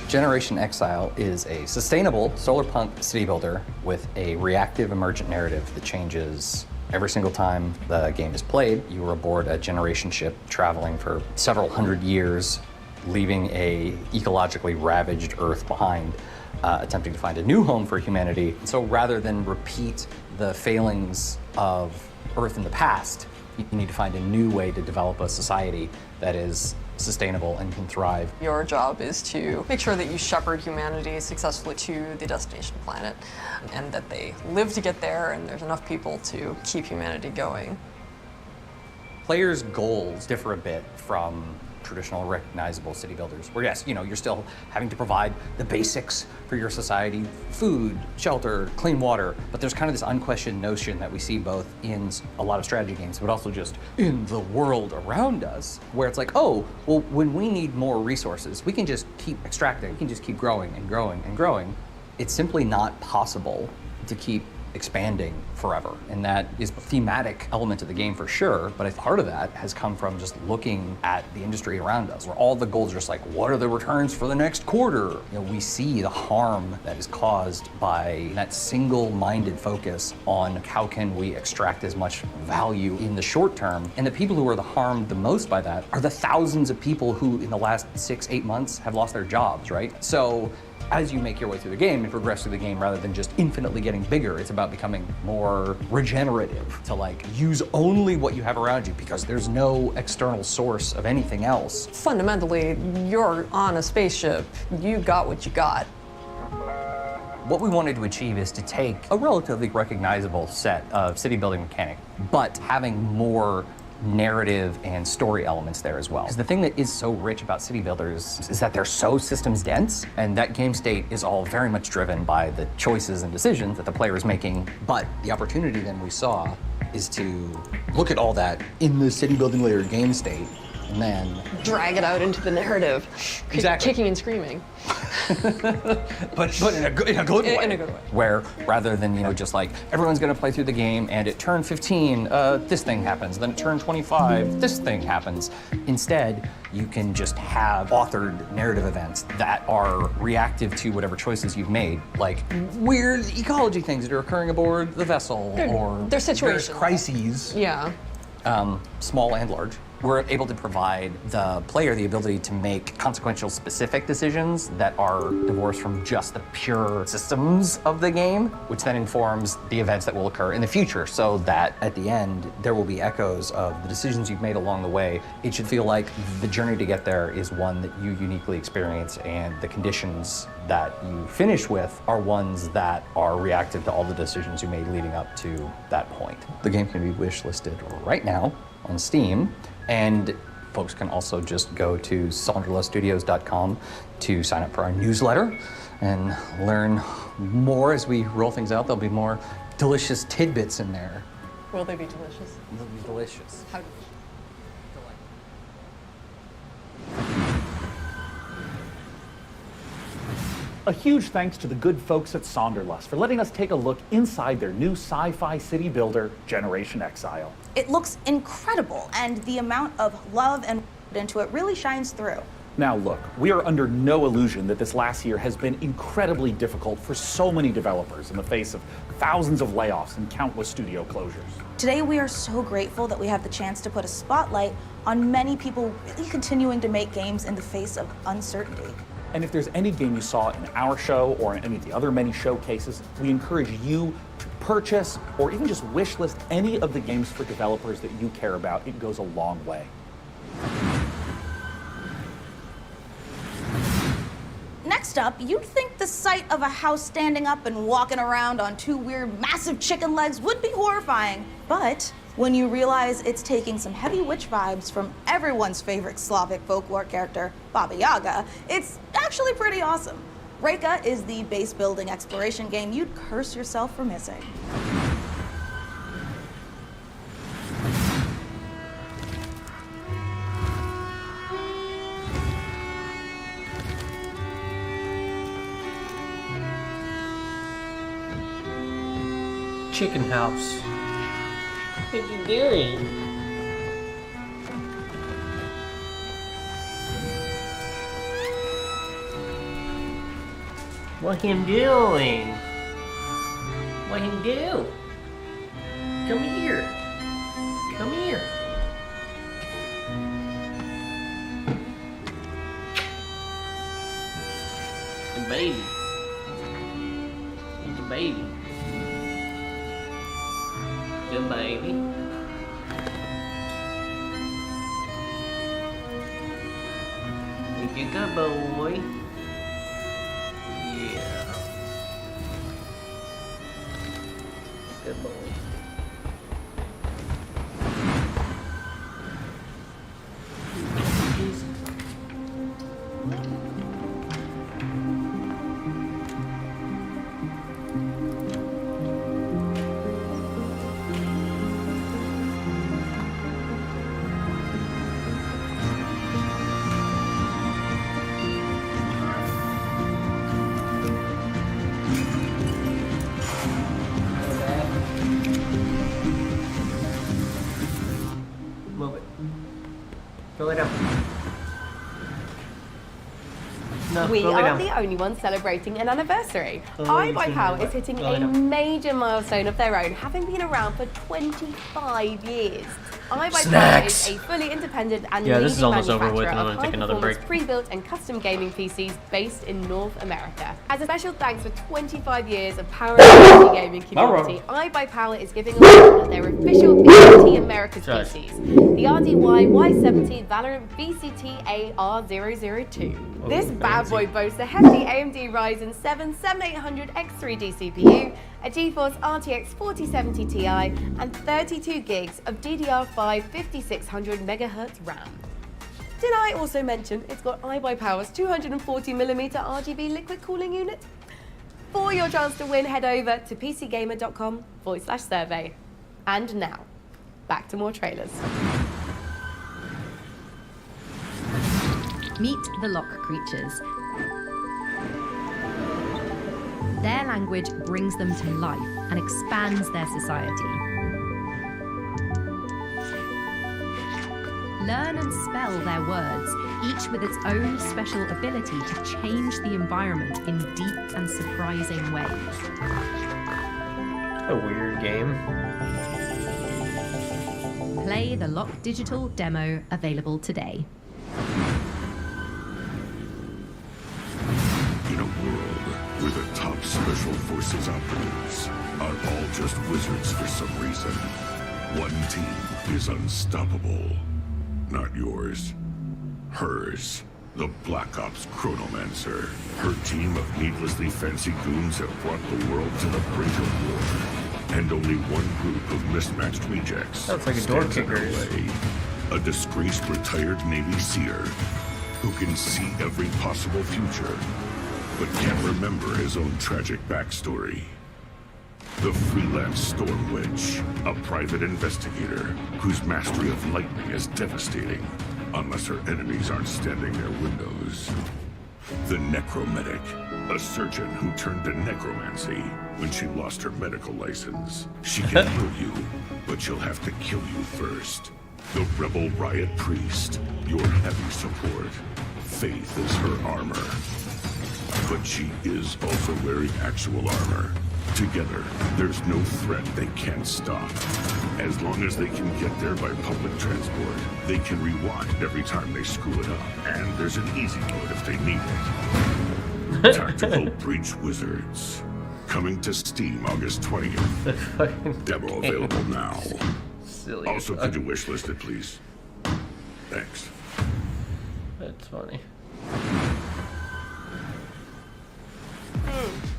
Generation Exile is a sustainable solarpunk city builder with a reactive emergent narrative that changes every single time the game is played. You are aboard a generation ship traveling for several hundred years, leaving a ecologically ravaged Earth behind, attempting to find a new home for humanity. So rather than repeat the failings of Earth in the past, you need to find a new way to develop a society that is sustainable and can thrive. Your job is to make sure that you shepherd humanity successfully to the destination planet, and that they live to get there and there's enough people to keep humanity going. Players' goals differ a bit from traditional recognizable city builders, where yes, you're still having to provide the basics for your society, food, shelter, clean water, but there's kind of this unquestioned notion that we see both in a lot of strategy games, but also just in the world around us, where it's like, oh, well, when we need more resources, we can just keep extracting, we can just keep growing and growing and growing. It's simply not possible to keep expanding forever. And that is a thematic element of the game for sure, but part of that has come from just looking at the industry around us, where all the goals are just like, what are the returns for the next quarter? We see the harm that is caused by that single-minded focus on how can we extract as much value in the short term. And the people who are harmed the most by that are the thousands of people who in the last 6-8 months have lost their jobs, right? So as you make your way through the game and progress through the game, rather than just infinitely getting bigger, it's about becoming more regenerative, to use only what you have around you because there's no external source of anything else. Fundamentally, you're on a spaceship. You got what you got. What we wanted to achieve is to take a relatively recognizable set of city building mechanic, but having more narrative and story elements there as well. Because the thing that is so rich about city builders is that they're so systems dense, and that game state is all very much driven by the choices and decisions that the player is making. But the opportunity then we saw is to look at all that in the city building layer game state and then Drag it out into the narrative. Exactly. Kicking and screaming. but in a good way. In a good way. Where rather than just like everyone's going to play through the game and at turn 15 this thing happens, then at turn 25 this thing happens. Instead, you can just have authored narrative events that are reactive to whatever choices you've made, like weird ecology things that are occurring aboard the vessel, or they're situations. various crises. Yeah. Small and large. We're able to provide the player the ability to make consequential specific decisions that are divorced from just the pure systems of the game, which then informs the events that will occur in the future, so that at the end, there will be echoes of the decisions you've made along the way. It should feel like the journey to get there is one that you uniquely experience, and the conditions that you finish with are ones that are reactive to all the decisions you made leading up to that point. The game can be wishlisted right now on Steam, and folks can also just go to SonderlaStudios.com to sign up for our newsletter and learn more as we roll things out. There'll be more delicious tidbits in there. Will they be delicious? They'll be delicious. How A huge thanks to the good folks at Sonderlust for letting us take a look inside their new sci-fi city builder, Generation Exile. It looks incredible, and the amount of love and into it really shines through. Now look, we are under no illusion that this last year has been incredibly difficult for so many developers in the face of thousands of layoffs and countless studio closures. Today, we are so grateful that we have the chance to put a spotlight on many people really continuing to make games in the face of uncertainty. And if there's any game you saw in our show or in any of the other many showcases, we encourage you to purchase or even just wishlist any of the games for developers that you care about. It goes a long way. Next up, you'd think the sight of a house standing up and walking around on two weird massive chicken legs would be horrifying. But when you realize it's taking some heavy witch vibes from everyone's favorite Slavic folklore character, Baba Yaga, it's actually pretty awesome. Reka is the base building exploration game you'd curse yourself for missing. Chicken house. What you doing? What him doing? What him do? Come here. Come here. The baby. It's a baby. Good baby. You good boy. Yeah. Good boy. Move it. Go lay down. No, We go lay aren't down. the only ones celebrating an anniversary. Oh, iBuyPower is hitting Go lay a down. major milestone of their own, having been around for 25 years. iBuyPower Snacks. is a fully independent and Yeah, leading this is almost over with, manufacturer and I'm of gonna take another high-performance break. pre-built and custom gaming PCs based in North America. As a special thanks for 25 years of powering the PC gaming community, iBuyPower is giving away their official VCT America's Sorry. PCs, the RDY Y70 Valorant VCT AR002. This bad boy boasts a hefty AMD Ryzen 7 7800X3D CPU, a GeForce RTX 4070 Ti, and 32 gigs of DDR5 5600 MHz RAM. Did I also mention it's got iBuyPower's 240mm RGB liquid cooling unit? For your chance to win, head over to pcgamer.com/survey. And now, back to more trailers. Meet the Lock creatures. Their language brings them to life and expands their society. Learn and spell their words, each with its own special ability to change the environment in deep and surprising ways. A weird game. Play the Lock Digital demo available today. In a world where the top special forces operatives are all just wizards for some reason, one team is unstoppable. Not yours. Hers. The Black Ops Chronomancer. Her team of needlessly fancy goons have brought the world to the brink of war. And only one group of mismatched rejects Sounds like a door stands in her kickers. way. A disgraced retired Navy SEER who can see every possible future, but can't remember his own tragic backstory. The freelance Storm Witch, a private investigator whose mastery of lightning is devastating, unless her enemies aren't standing their windows. The Necromedic, a surgeon who turned to necromancy when she lost her medical license. She can heal you, but she'll have to kill you first. The Rebel Riot Priest, your heavy support. Faith is her armor. But she is also wearing actual armor. Together, there's no threat they can't stop. As long as they can get there by public transport, they can rewind every time they screw it up. And there's an easy mode if they need it. Tactical Breach Wizards. Coming to Steam August 20th. Demo available now. Silly. Also, could you wishlist it, please? Thanks. That's funny.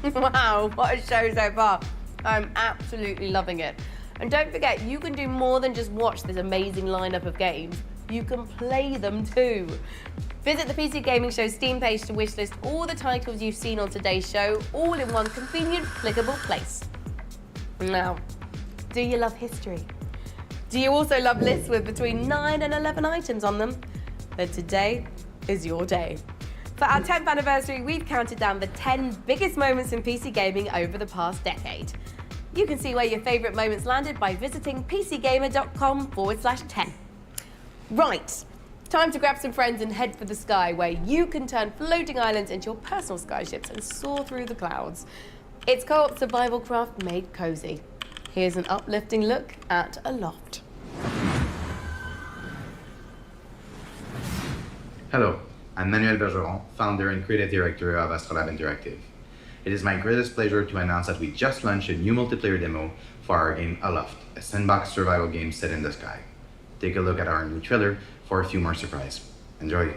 Wow, what a show so far. I'm absolutely loving it. And don't forget, you can do more than just watch this amazing lineup of games. You can play them too. Visit the PC Gaming Show Steam page to wishlist all the titles you've seen on today's show, all in one convenient, clickable place. Now, do you love history? Do you also love lists with between 9 and 11 items on them? Then today is your day. For our 10th anniversary, we've counted down the 10 biggest moments in PC gaming over the past decade. You can see where your favourite moments landed by visiting pcgamer.com/10. Right, time to grab some friends and head for the sky, where you can turn floating islands into your personal skyships and soar through the clouds. It's co-op survival craft made cozy. Here's an uplifting look at Aloft. Hello, I'm Manuel Bergeron, founder and creative director of Astrolab Interactive. It is my greatest pleasure to announce that we just launched a new multiplayer demo for our game Aloft, a sandbox survival game set in the sky. Take a look at our new trailer for a few more surprises. Enjoy.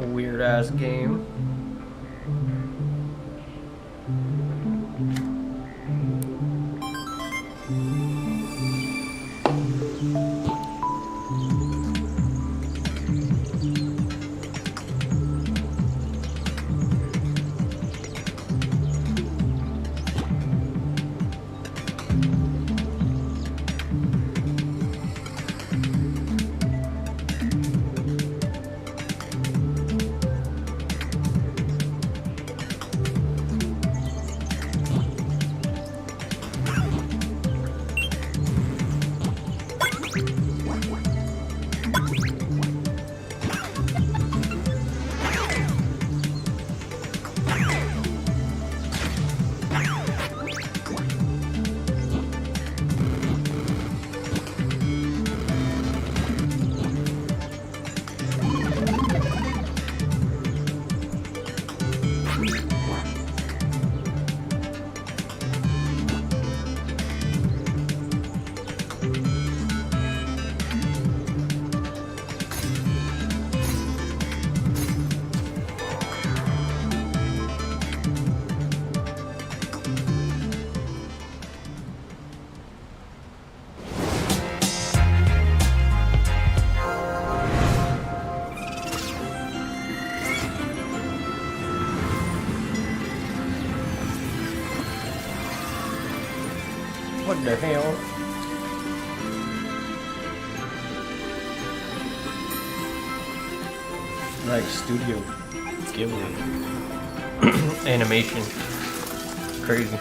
A weird ass game. the hell? Like Studio Ghibli. Animation. Crazy.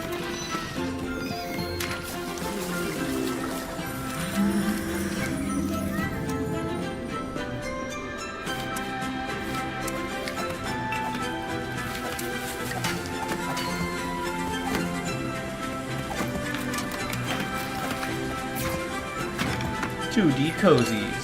$2D cozies.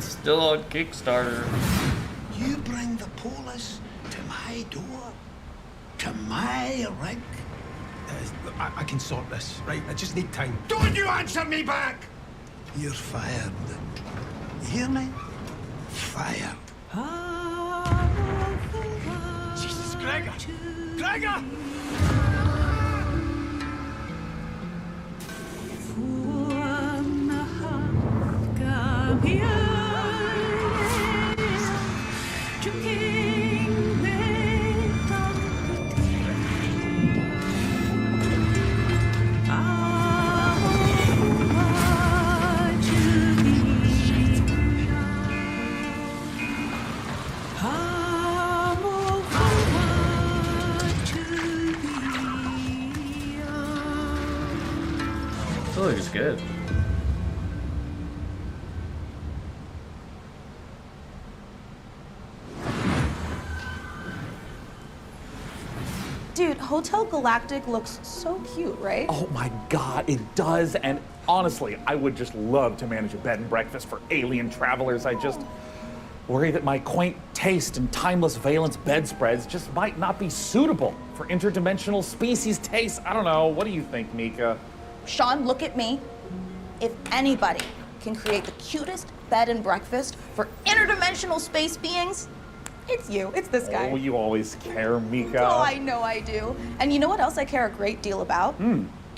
Still on Kickstarter. You bring the police to my door, to my rig. I can sort this, right? I just need time. Don't you answer me back! You're fired. You hear me? Fired. Jesus, Gregor! Gregor! That looks good. Dude, Hotel Galactic looks so cute, right? Oh my god, it does. And honestly, I would just love to manage a bed and breakfast for alien travelers. I just worry that my quaint taste and timeless valence bedspreads just might not be suitable for interdimensional species tastes. I don't know. What do you think, Mika? Sean, look at me. If anybody can create the cutest bed and breakfast for interdimensional space beings, it's you. It's this guy. Oh, you always care, Mika. Oh, I know I do. And you know what else I care a great deal about?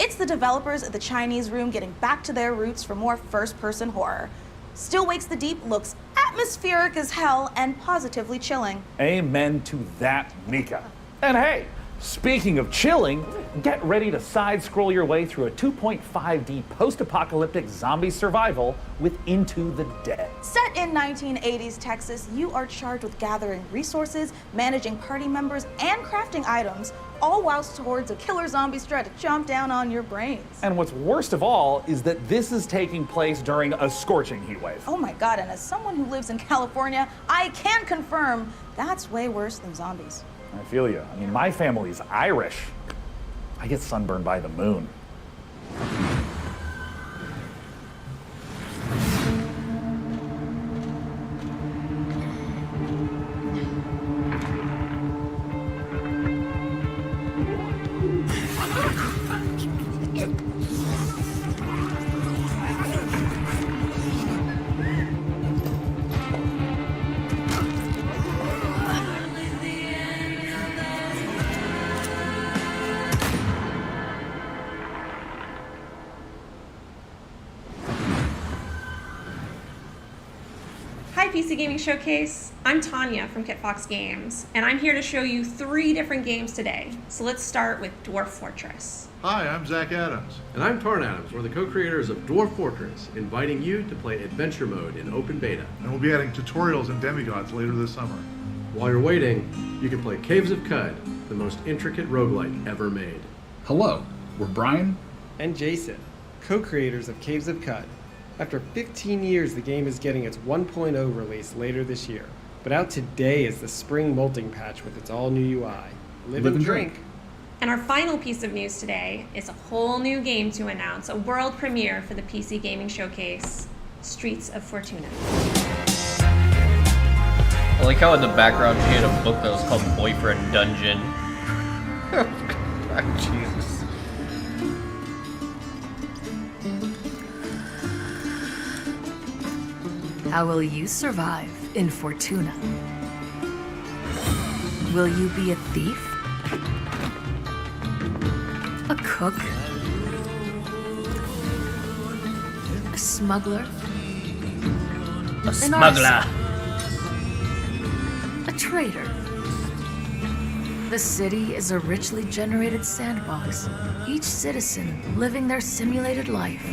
It's the developers at the Chinese Room getting back to their roots for more first-person horror. Still Wakes the Deep looks atmospheric as hell and positively chilling. Amen to that, Mika. And hey, speaking of chilling, get ready to side-scroll your way through a 2.5D post-apocalyptic zombie survival with Into the Dead. Set in 1980s Texas, you are charged with gathering resources, managing party members, and crafting items, all whilst hordes of killer zombies try to chomp down on your brains. And what's worst of all is that this is taking place during a scorching heat wave. Oh my god, and as someone who lives in California, I can confirm that's way worse than zombies. I feel you. I mean, my family's Irish. I get sunburned by the moon. Hi PC Gaming Showcase, I'm Tanya from KitFox Games, and I'm here to show you 3 different games today. So let's start with Dwarf Fortress. Hi, I'm Zach Adams. And I'm Tarn Adams. We're the co-creators of Dwarf Fortress, inviting you to play Adventure Mode in open beta. And we'll be adding tutorials and demigods later this summer. While you're waiting, you can play Caves of Cud, the most intricate roguelite ever made. Hello, we're Brian and Jason, co-creators of Caves of Cud. After 15 years, the game is getting its 1.0 release later this year. But out today is the Spring Molting Patch with its all-new UI. Live and drink. And our final piece of news today is a whole new game to announce, a world premiere for the PC Gaming Showcase, Streets of Fortuna. I like how in the background she had a book that was called Boyfriend Dungeon. Jesus. How will you survive in Fortuna? Will you be a thief? A cook? A smuggler? A An smuggler. artisan? A traitor? The city is a richly generated sandbox. Each citizen living their simulated life.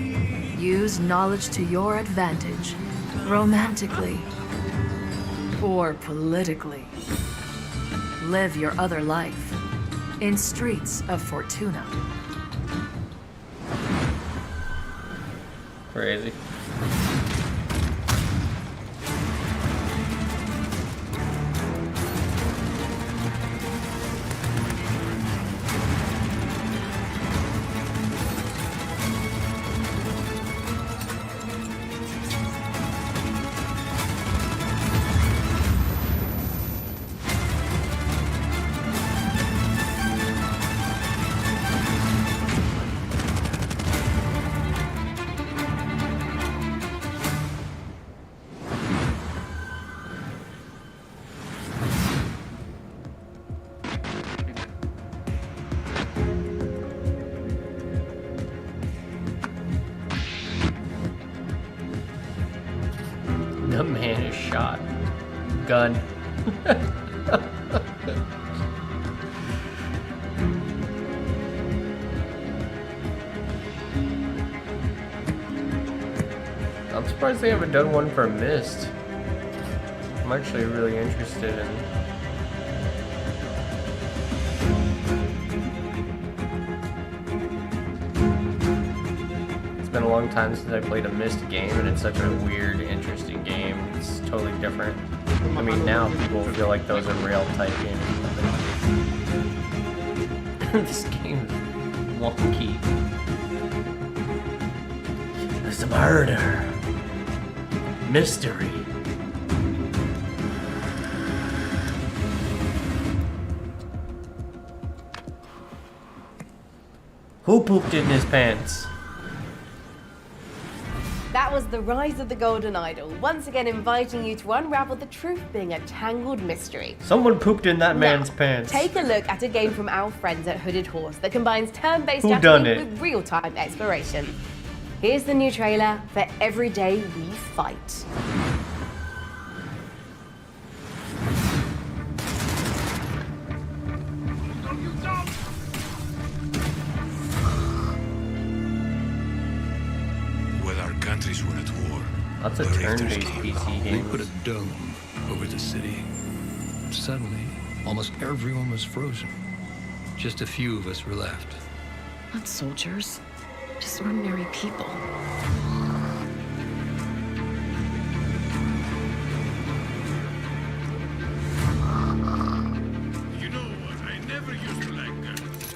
Use knowledge to your advantage, romantically or politically. Live your other life in Streets of Fortuna. Crazy. The man is shot. Gun. I'm surprised they haven't done one for Myst. I'm actually really interested in. It's been a long time since I played a Myst game, and it's such a weird, interesting game. It's totally different. I mean, now people feel like those are real type games. This game is wonky. There's a murder. Mystery. Who pooped in his pants? That was The Rise of the Golden Idol, once again inviting you to unravel the truth being a tangled mystery. Someone pooped in that Now, man's pants. Take a look at a game from our friends at Hooded Horse that combines turn-based Who done strategy it? with real-time exploration. Here's the new trailer for Every Day We Fight. When our countries were at war, That's a the Raiders turn-based came. PC They game. put a dome over the city. Suddenly, almost everyone was frozen. Just a few of us were left. Not soldiers, just ordinary people. You know what? I never used to like guns.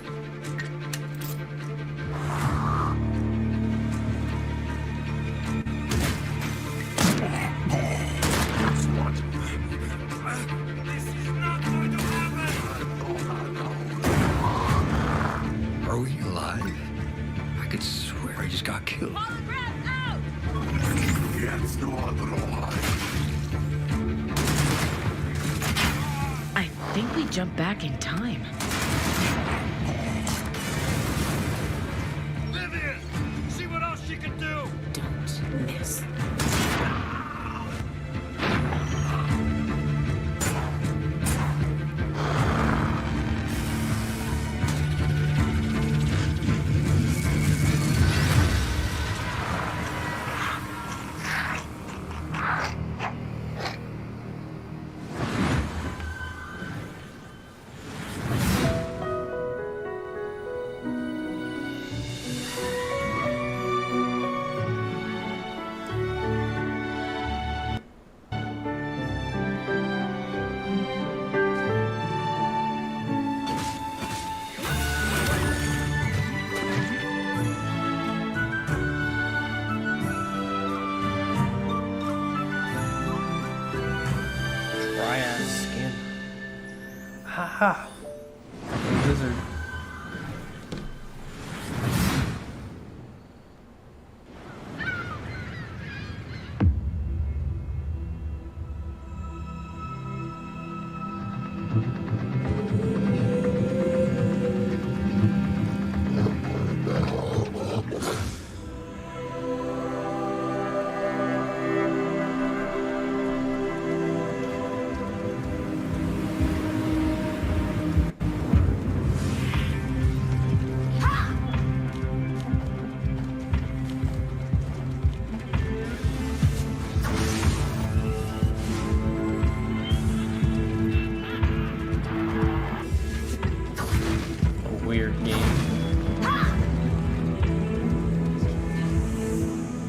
Are we alive? I could swear I just got killed. I think we jumped back in time. Vivian, see what else she can do. Don't miss. Haha. Wizard. Weird game.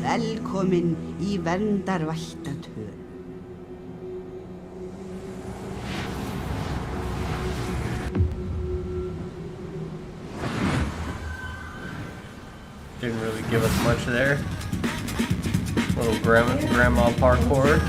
Velkomin í verndarvættatör. Didn't really give us much there. Little grandma parkour.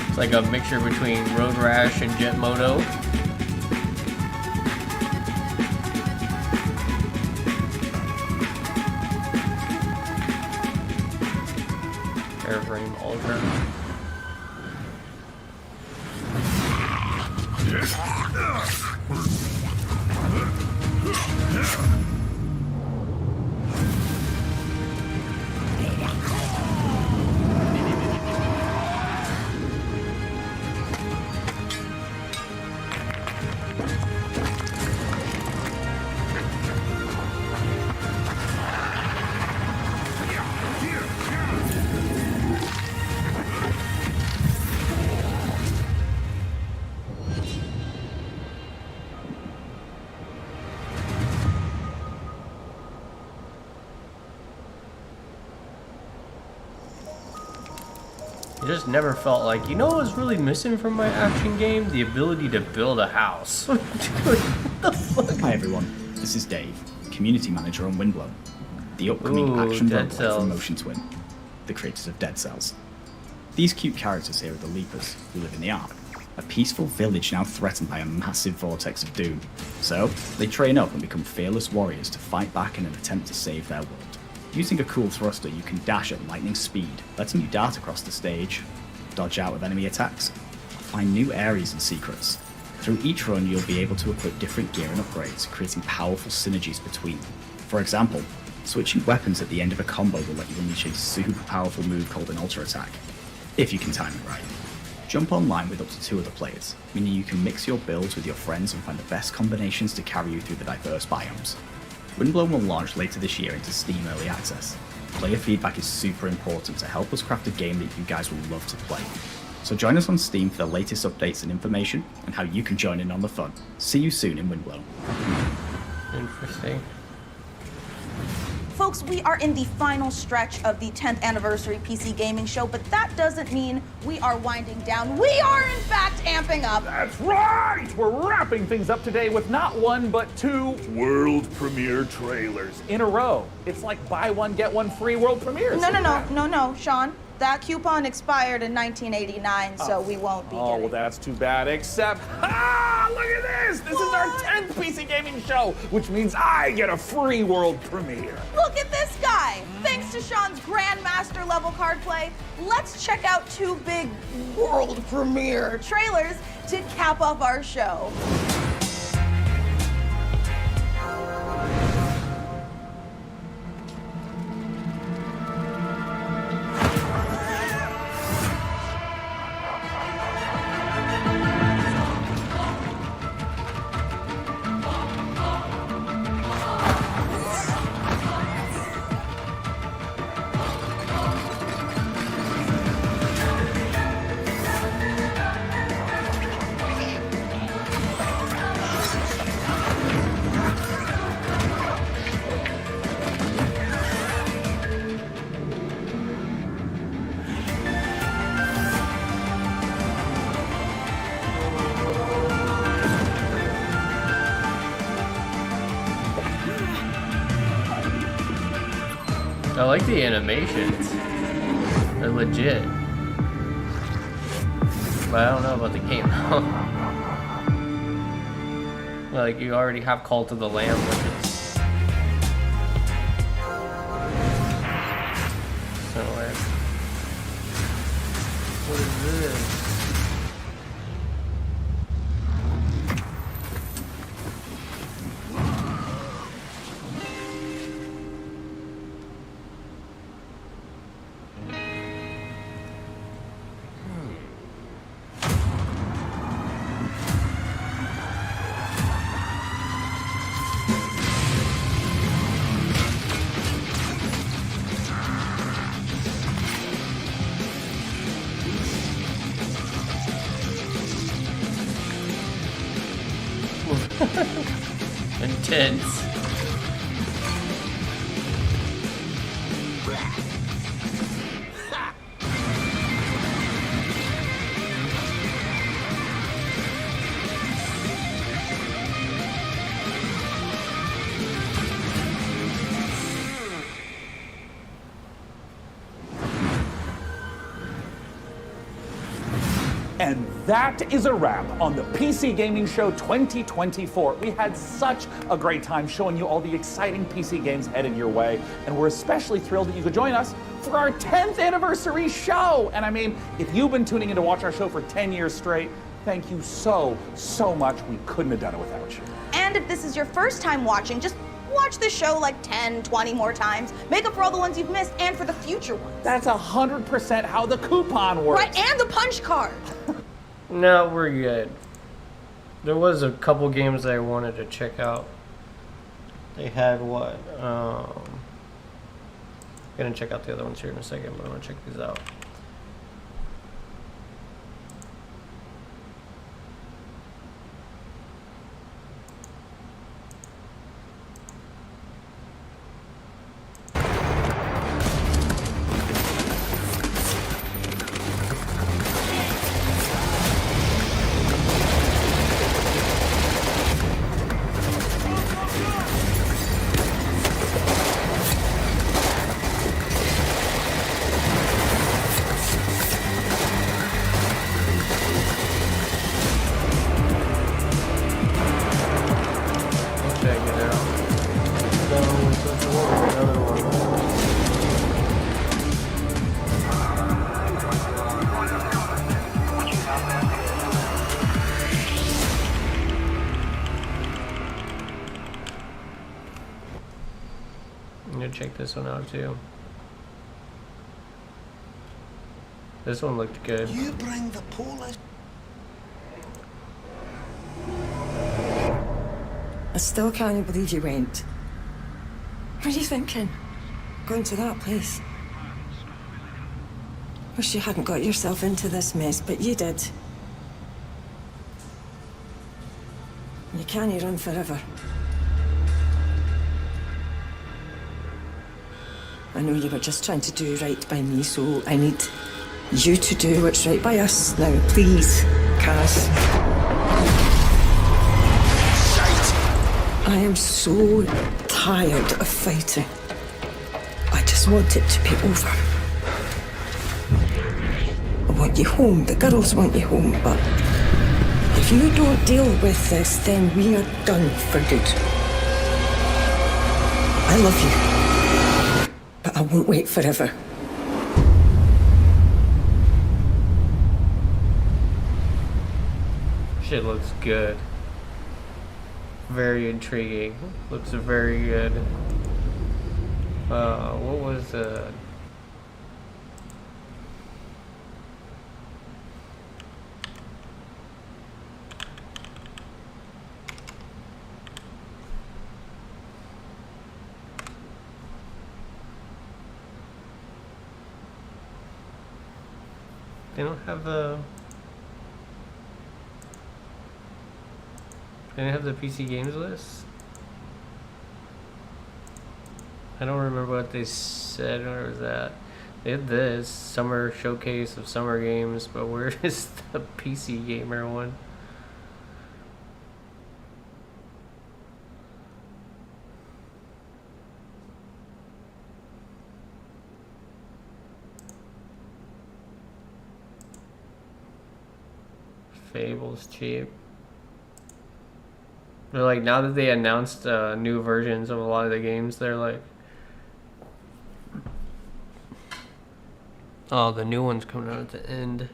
It's like a mixture between Road Rash and Jet Moto. Airframe Ultra. I just never felt like, you know what was really missing from my action game? The ability to build a house. Hi everyone, this is Dave, Community Manager on Windblown, the upcoming action roguelike from Motion Twin, the creators of Dead Cells. These cute characters here are the Leapers, who live in the Ark, a peaceful village now threatened by a massive vortex of doom. So, they train up and become fearless warriors to fight back in an attempt to save their world. Using a cool thruster, you can dash at lightning speed, letting you dart across the stage, dodge out of enemy attacks, find new areas and secrets. Through each run, you'll be able to equip different gear and upgrades, creating powerful synergies between them. For example, switching weapons at the end of a combo will let you unleash a super powerful move called an Ultra Attack, if you can time it right. Jump online with up to 2 other players, meaning you can mix your builds with your friends and find the best combinations to carry you through the diverse biomes. Windblown will launch later this year into Steam Early Access. Player feedback is super important to help us craft a game that you guys will love to play. So join us on Steam for the latest updates and information, and how you can join in on the fun. See you soon in Windblown. Interesting. Folks, we are in the final stretch of the 10th anniversary PC Gaming Show, but that doesn't mean we are winding down. We are, in fact, amping up. That's right! We're wrapping things up today with not 1, but 2 world premiere trailers in a row. It's like buy one, get one free world premieres. No, Sean. That coupon expired in 1989, so we won't be Oh, well, that's too bad, except, look at this! This is our 10th PC Gaming Show, which means I get a free world premiere. Look at this guy! Thanks to Sean's Grandmaster level card play, let's check out 2 big world premiere trailers to cap off our show. like the animations. They're legit. But I don't know about the game though. Like, you already have Cult of the Lamb, which is similar. What is this? Intense. And that is a wrap on the PC Gaming Show 2024. We had such a great time showing you all the exciting PC games headed your way, and we're especially thrilled that you could join us for our 10th anniversary show. And I mean, if you've been tuning in to watch our show for 10 years straight, thank you so much. We couldn't have done it without you. And if this is your first time watching, just watch the show like 10, 20 more times. Make up for all the ones you've missed and for the future ones. That's 100% how the coupon works. Right, and the punch card. No, we're good. There was a couple games I wanted to check out. They had what? Gonna check out the other ones here in a second, but I want to check these out. Check this one out too. This one looked good. You bring the Polish. I still can't believe you went. What are you thinking? Going to that place? Wish you hadn't got yourself into this mess, but you did. You can't run forever. I know you were just trying to do right by me, so I need you to do what's right by us. Now, please, Cass. I am so tired of fighting. I just want it to be over. I want you home. The girls want you home, but if you don't deal with this, then we are done for good. I love you. But I won't wait forever. Shit looks good. Very intriguing. Looks very good. What was They don't have the... They didn't have the PC games list? I don't remember what they said. Where was that? They had this summer showcase of summer games, but where is the PC gamer one? Fable's cheap. They're like, now that they announced new versions of a lot of the games, they're like, oh, the new one's coming out at the end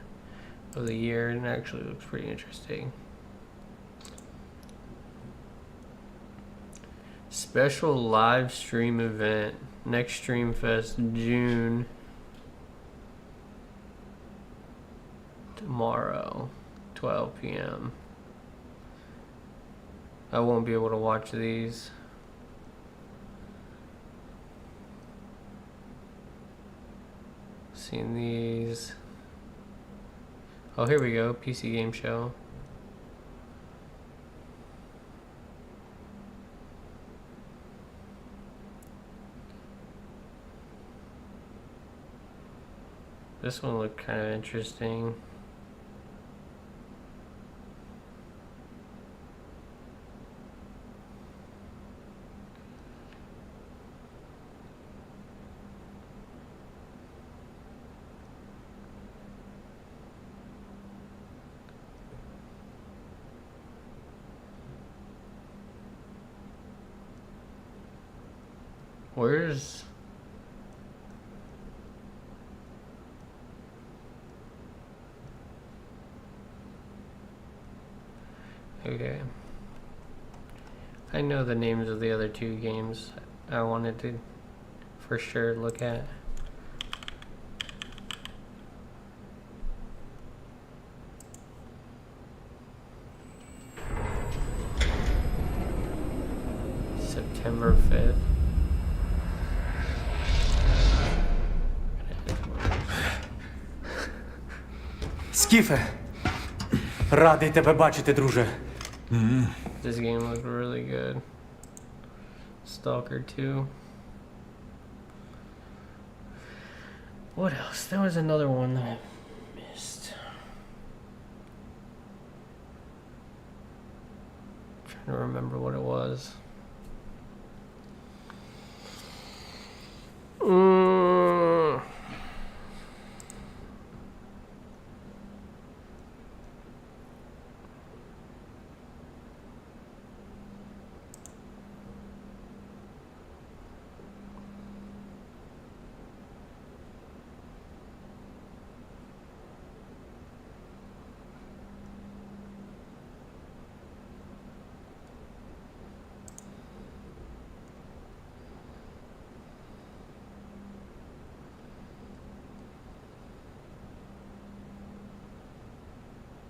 of the year and it actually looks pretty interesting. Special live stream event. Next Stream Fest, June. Tomorrow, 12 p.m. I won't be able to watch these. Seen these. Oh, here we go. PC Game Show. This one looked kind of interesting. Where's... Okay. I know the names of the other two games I wanted to for sure look at. September 5th. Скіфе, радий тебе бачити, друже. This game looked really good. Stalker 2. What else? There was another one that I missed. I'm trying to remember what it was.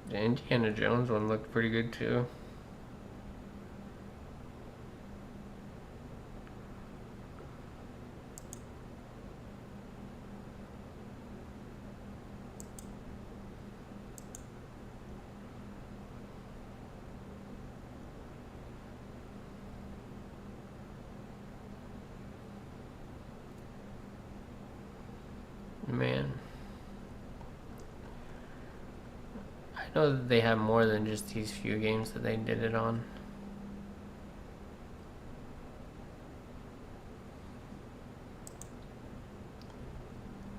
The Indiana Jones one looked pretty good too. Man. I know that they have more than just these few games that they did it on.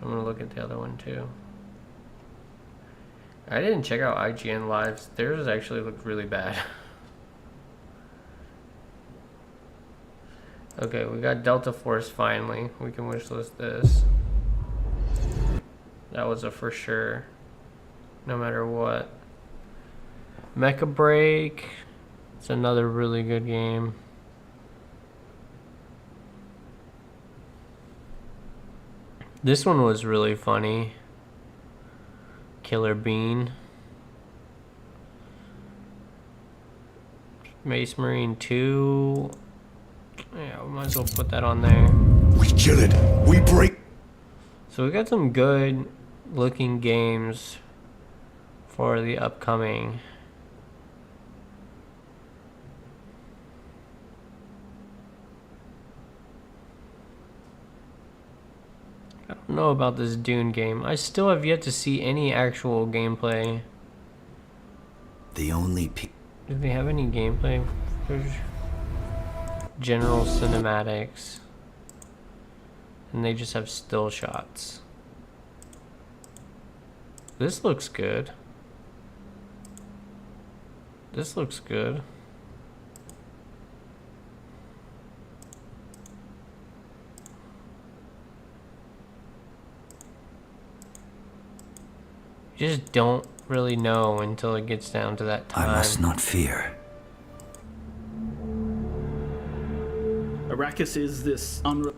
I'm gonna look at the other one too. I didn't check out IGN Lives. Theirs actually looked really bad. Okay, we got Delta Force finally. We can wishlist this. That was a for sure. No matter what. Mecha Break. It's another really good game. This one was really funny. Killer Bean. Space Marine 2. Yeah, we might as well put that on there. We kill it. We break. So we got some good looking games for the upcoming. I don't know about this Dune game. I still have yet to see any actual gameplay. The only Do they have any gameplay? There's general cinematics. And they just have still shots. This looks good. This looks good. You just don't really know until it gets down to that time. I must not fear. Arrakis is this unreal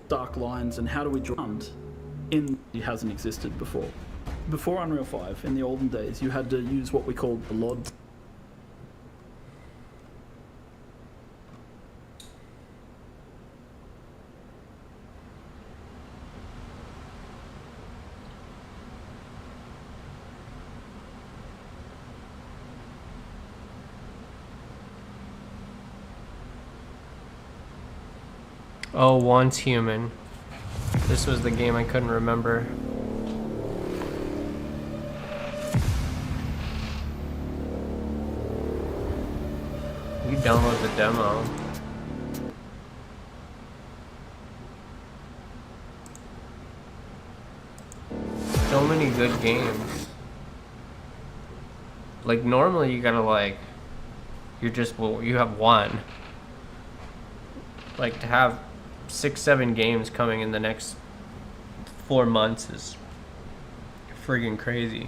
dark lines, and how do we draw in it hasn't existed before. Before Unreal 5, in the olden days, you had to use what we called the LOD. Oh, Once Human. This was the game I couldn't remember. You download the demo. So many good games. Like normally you gotta like, you're just, well, you have one. Like to have 6-7 games coming in the next 4 months is friggin' crazy.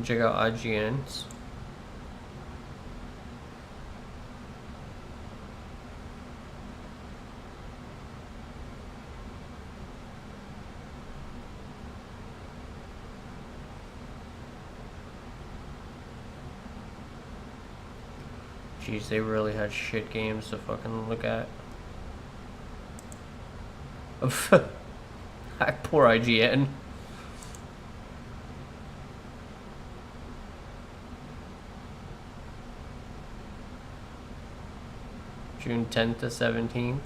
Check out IGN's. Jeez, they really had shit games to fucking look at. Poor IGN. June 10th to 17th.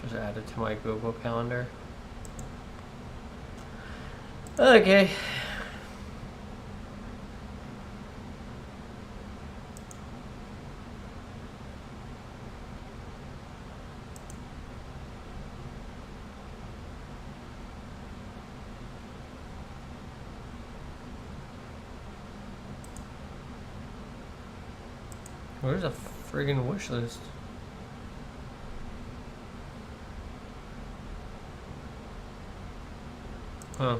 Just add it to my Google Calendar. Okay. Where's a friggin' wish list? Huh.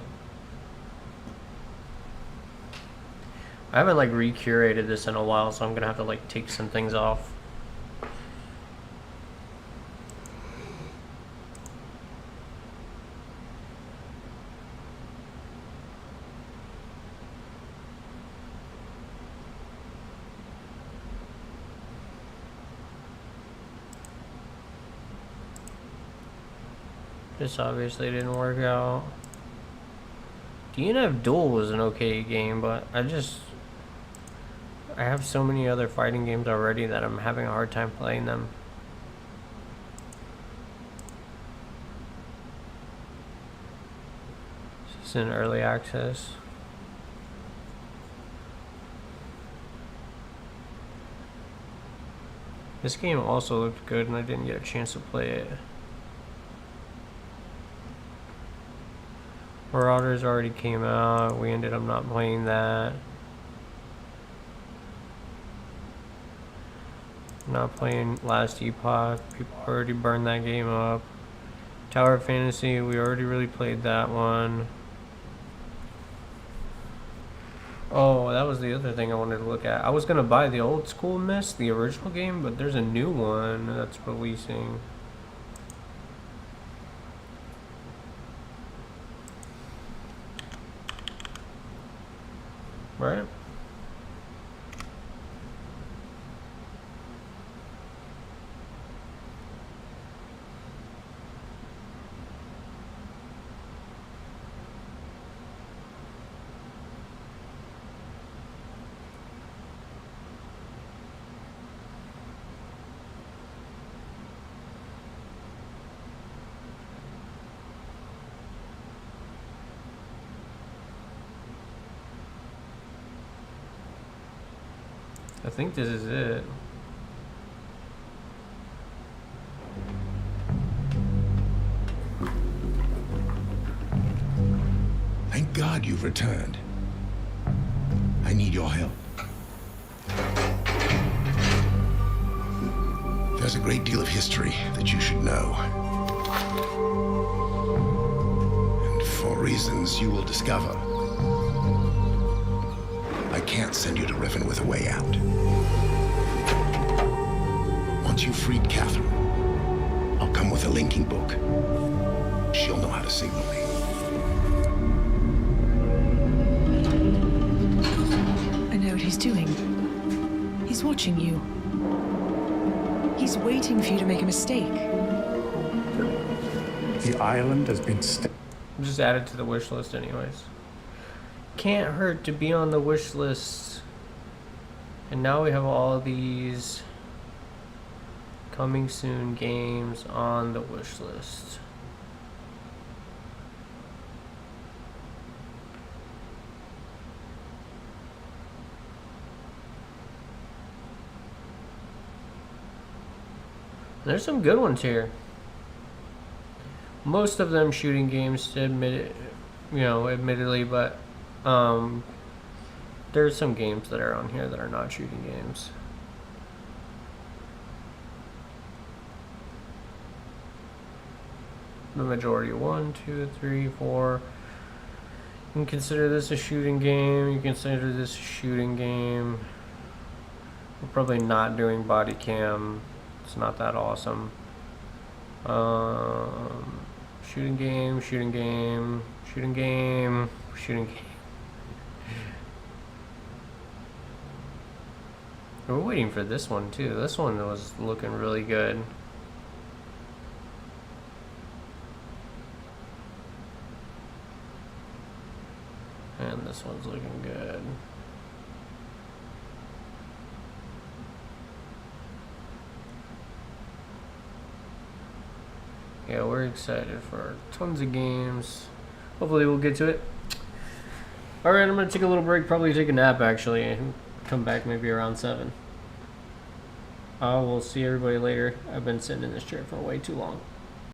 I haven't like recurated this in a while, so I'm gonna have to like take some things off. This obviously didn't work out. DNF Duel was an okay game, but I have so many other fighting games already that I'm having a hard time playing them. This is in early access. This game also looked good and I didn't get a chance to play it. Marauders already came out. We ended up not playing that. Not playing Last Epoch. People already burned that game up. Tower of Fantasy, we already really played that one. Oh, that was the other thing I wanted to look at. I was gonna buy the old school Myst, the original game, but there's a new one that's releasing. Right? I think this is it. Thank God you've returned. I need your help. There's a great deal of history that you should know. And for reasons you will discover, I can't send you to Riven with a way out. Once you've freed Catherine, I'll come with a linking book. She'll know how to signal me. I know what he's doing. He's watching you. He's waiting for you to make a mistake. The island has been Just add it to the wish list anyways. Can't hurt to be on the wish list. And now we have all these coming soon games on the wish list. There's some good ones here. Most of them shooting games, admittedly, but there's some games that are on here that are not shooting games. The majority, 1, 2, 3, 4. You can consider this a shooting game. You consider this a shooting game. We're probably not doing body cam. It's not that awesome. Shooting game, shooting game, shooting game, shooting game. We're waiting for this one too. This one was looking really good. And this one's looking good. Yeah, we're excited for tons of games. Hopefully we'll get to it. Alright, I'm going to take a little break, probably take a nap actually, and come back maybe around 7. I will see everybody later. I've been sitting in this chair for way too long.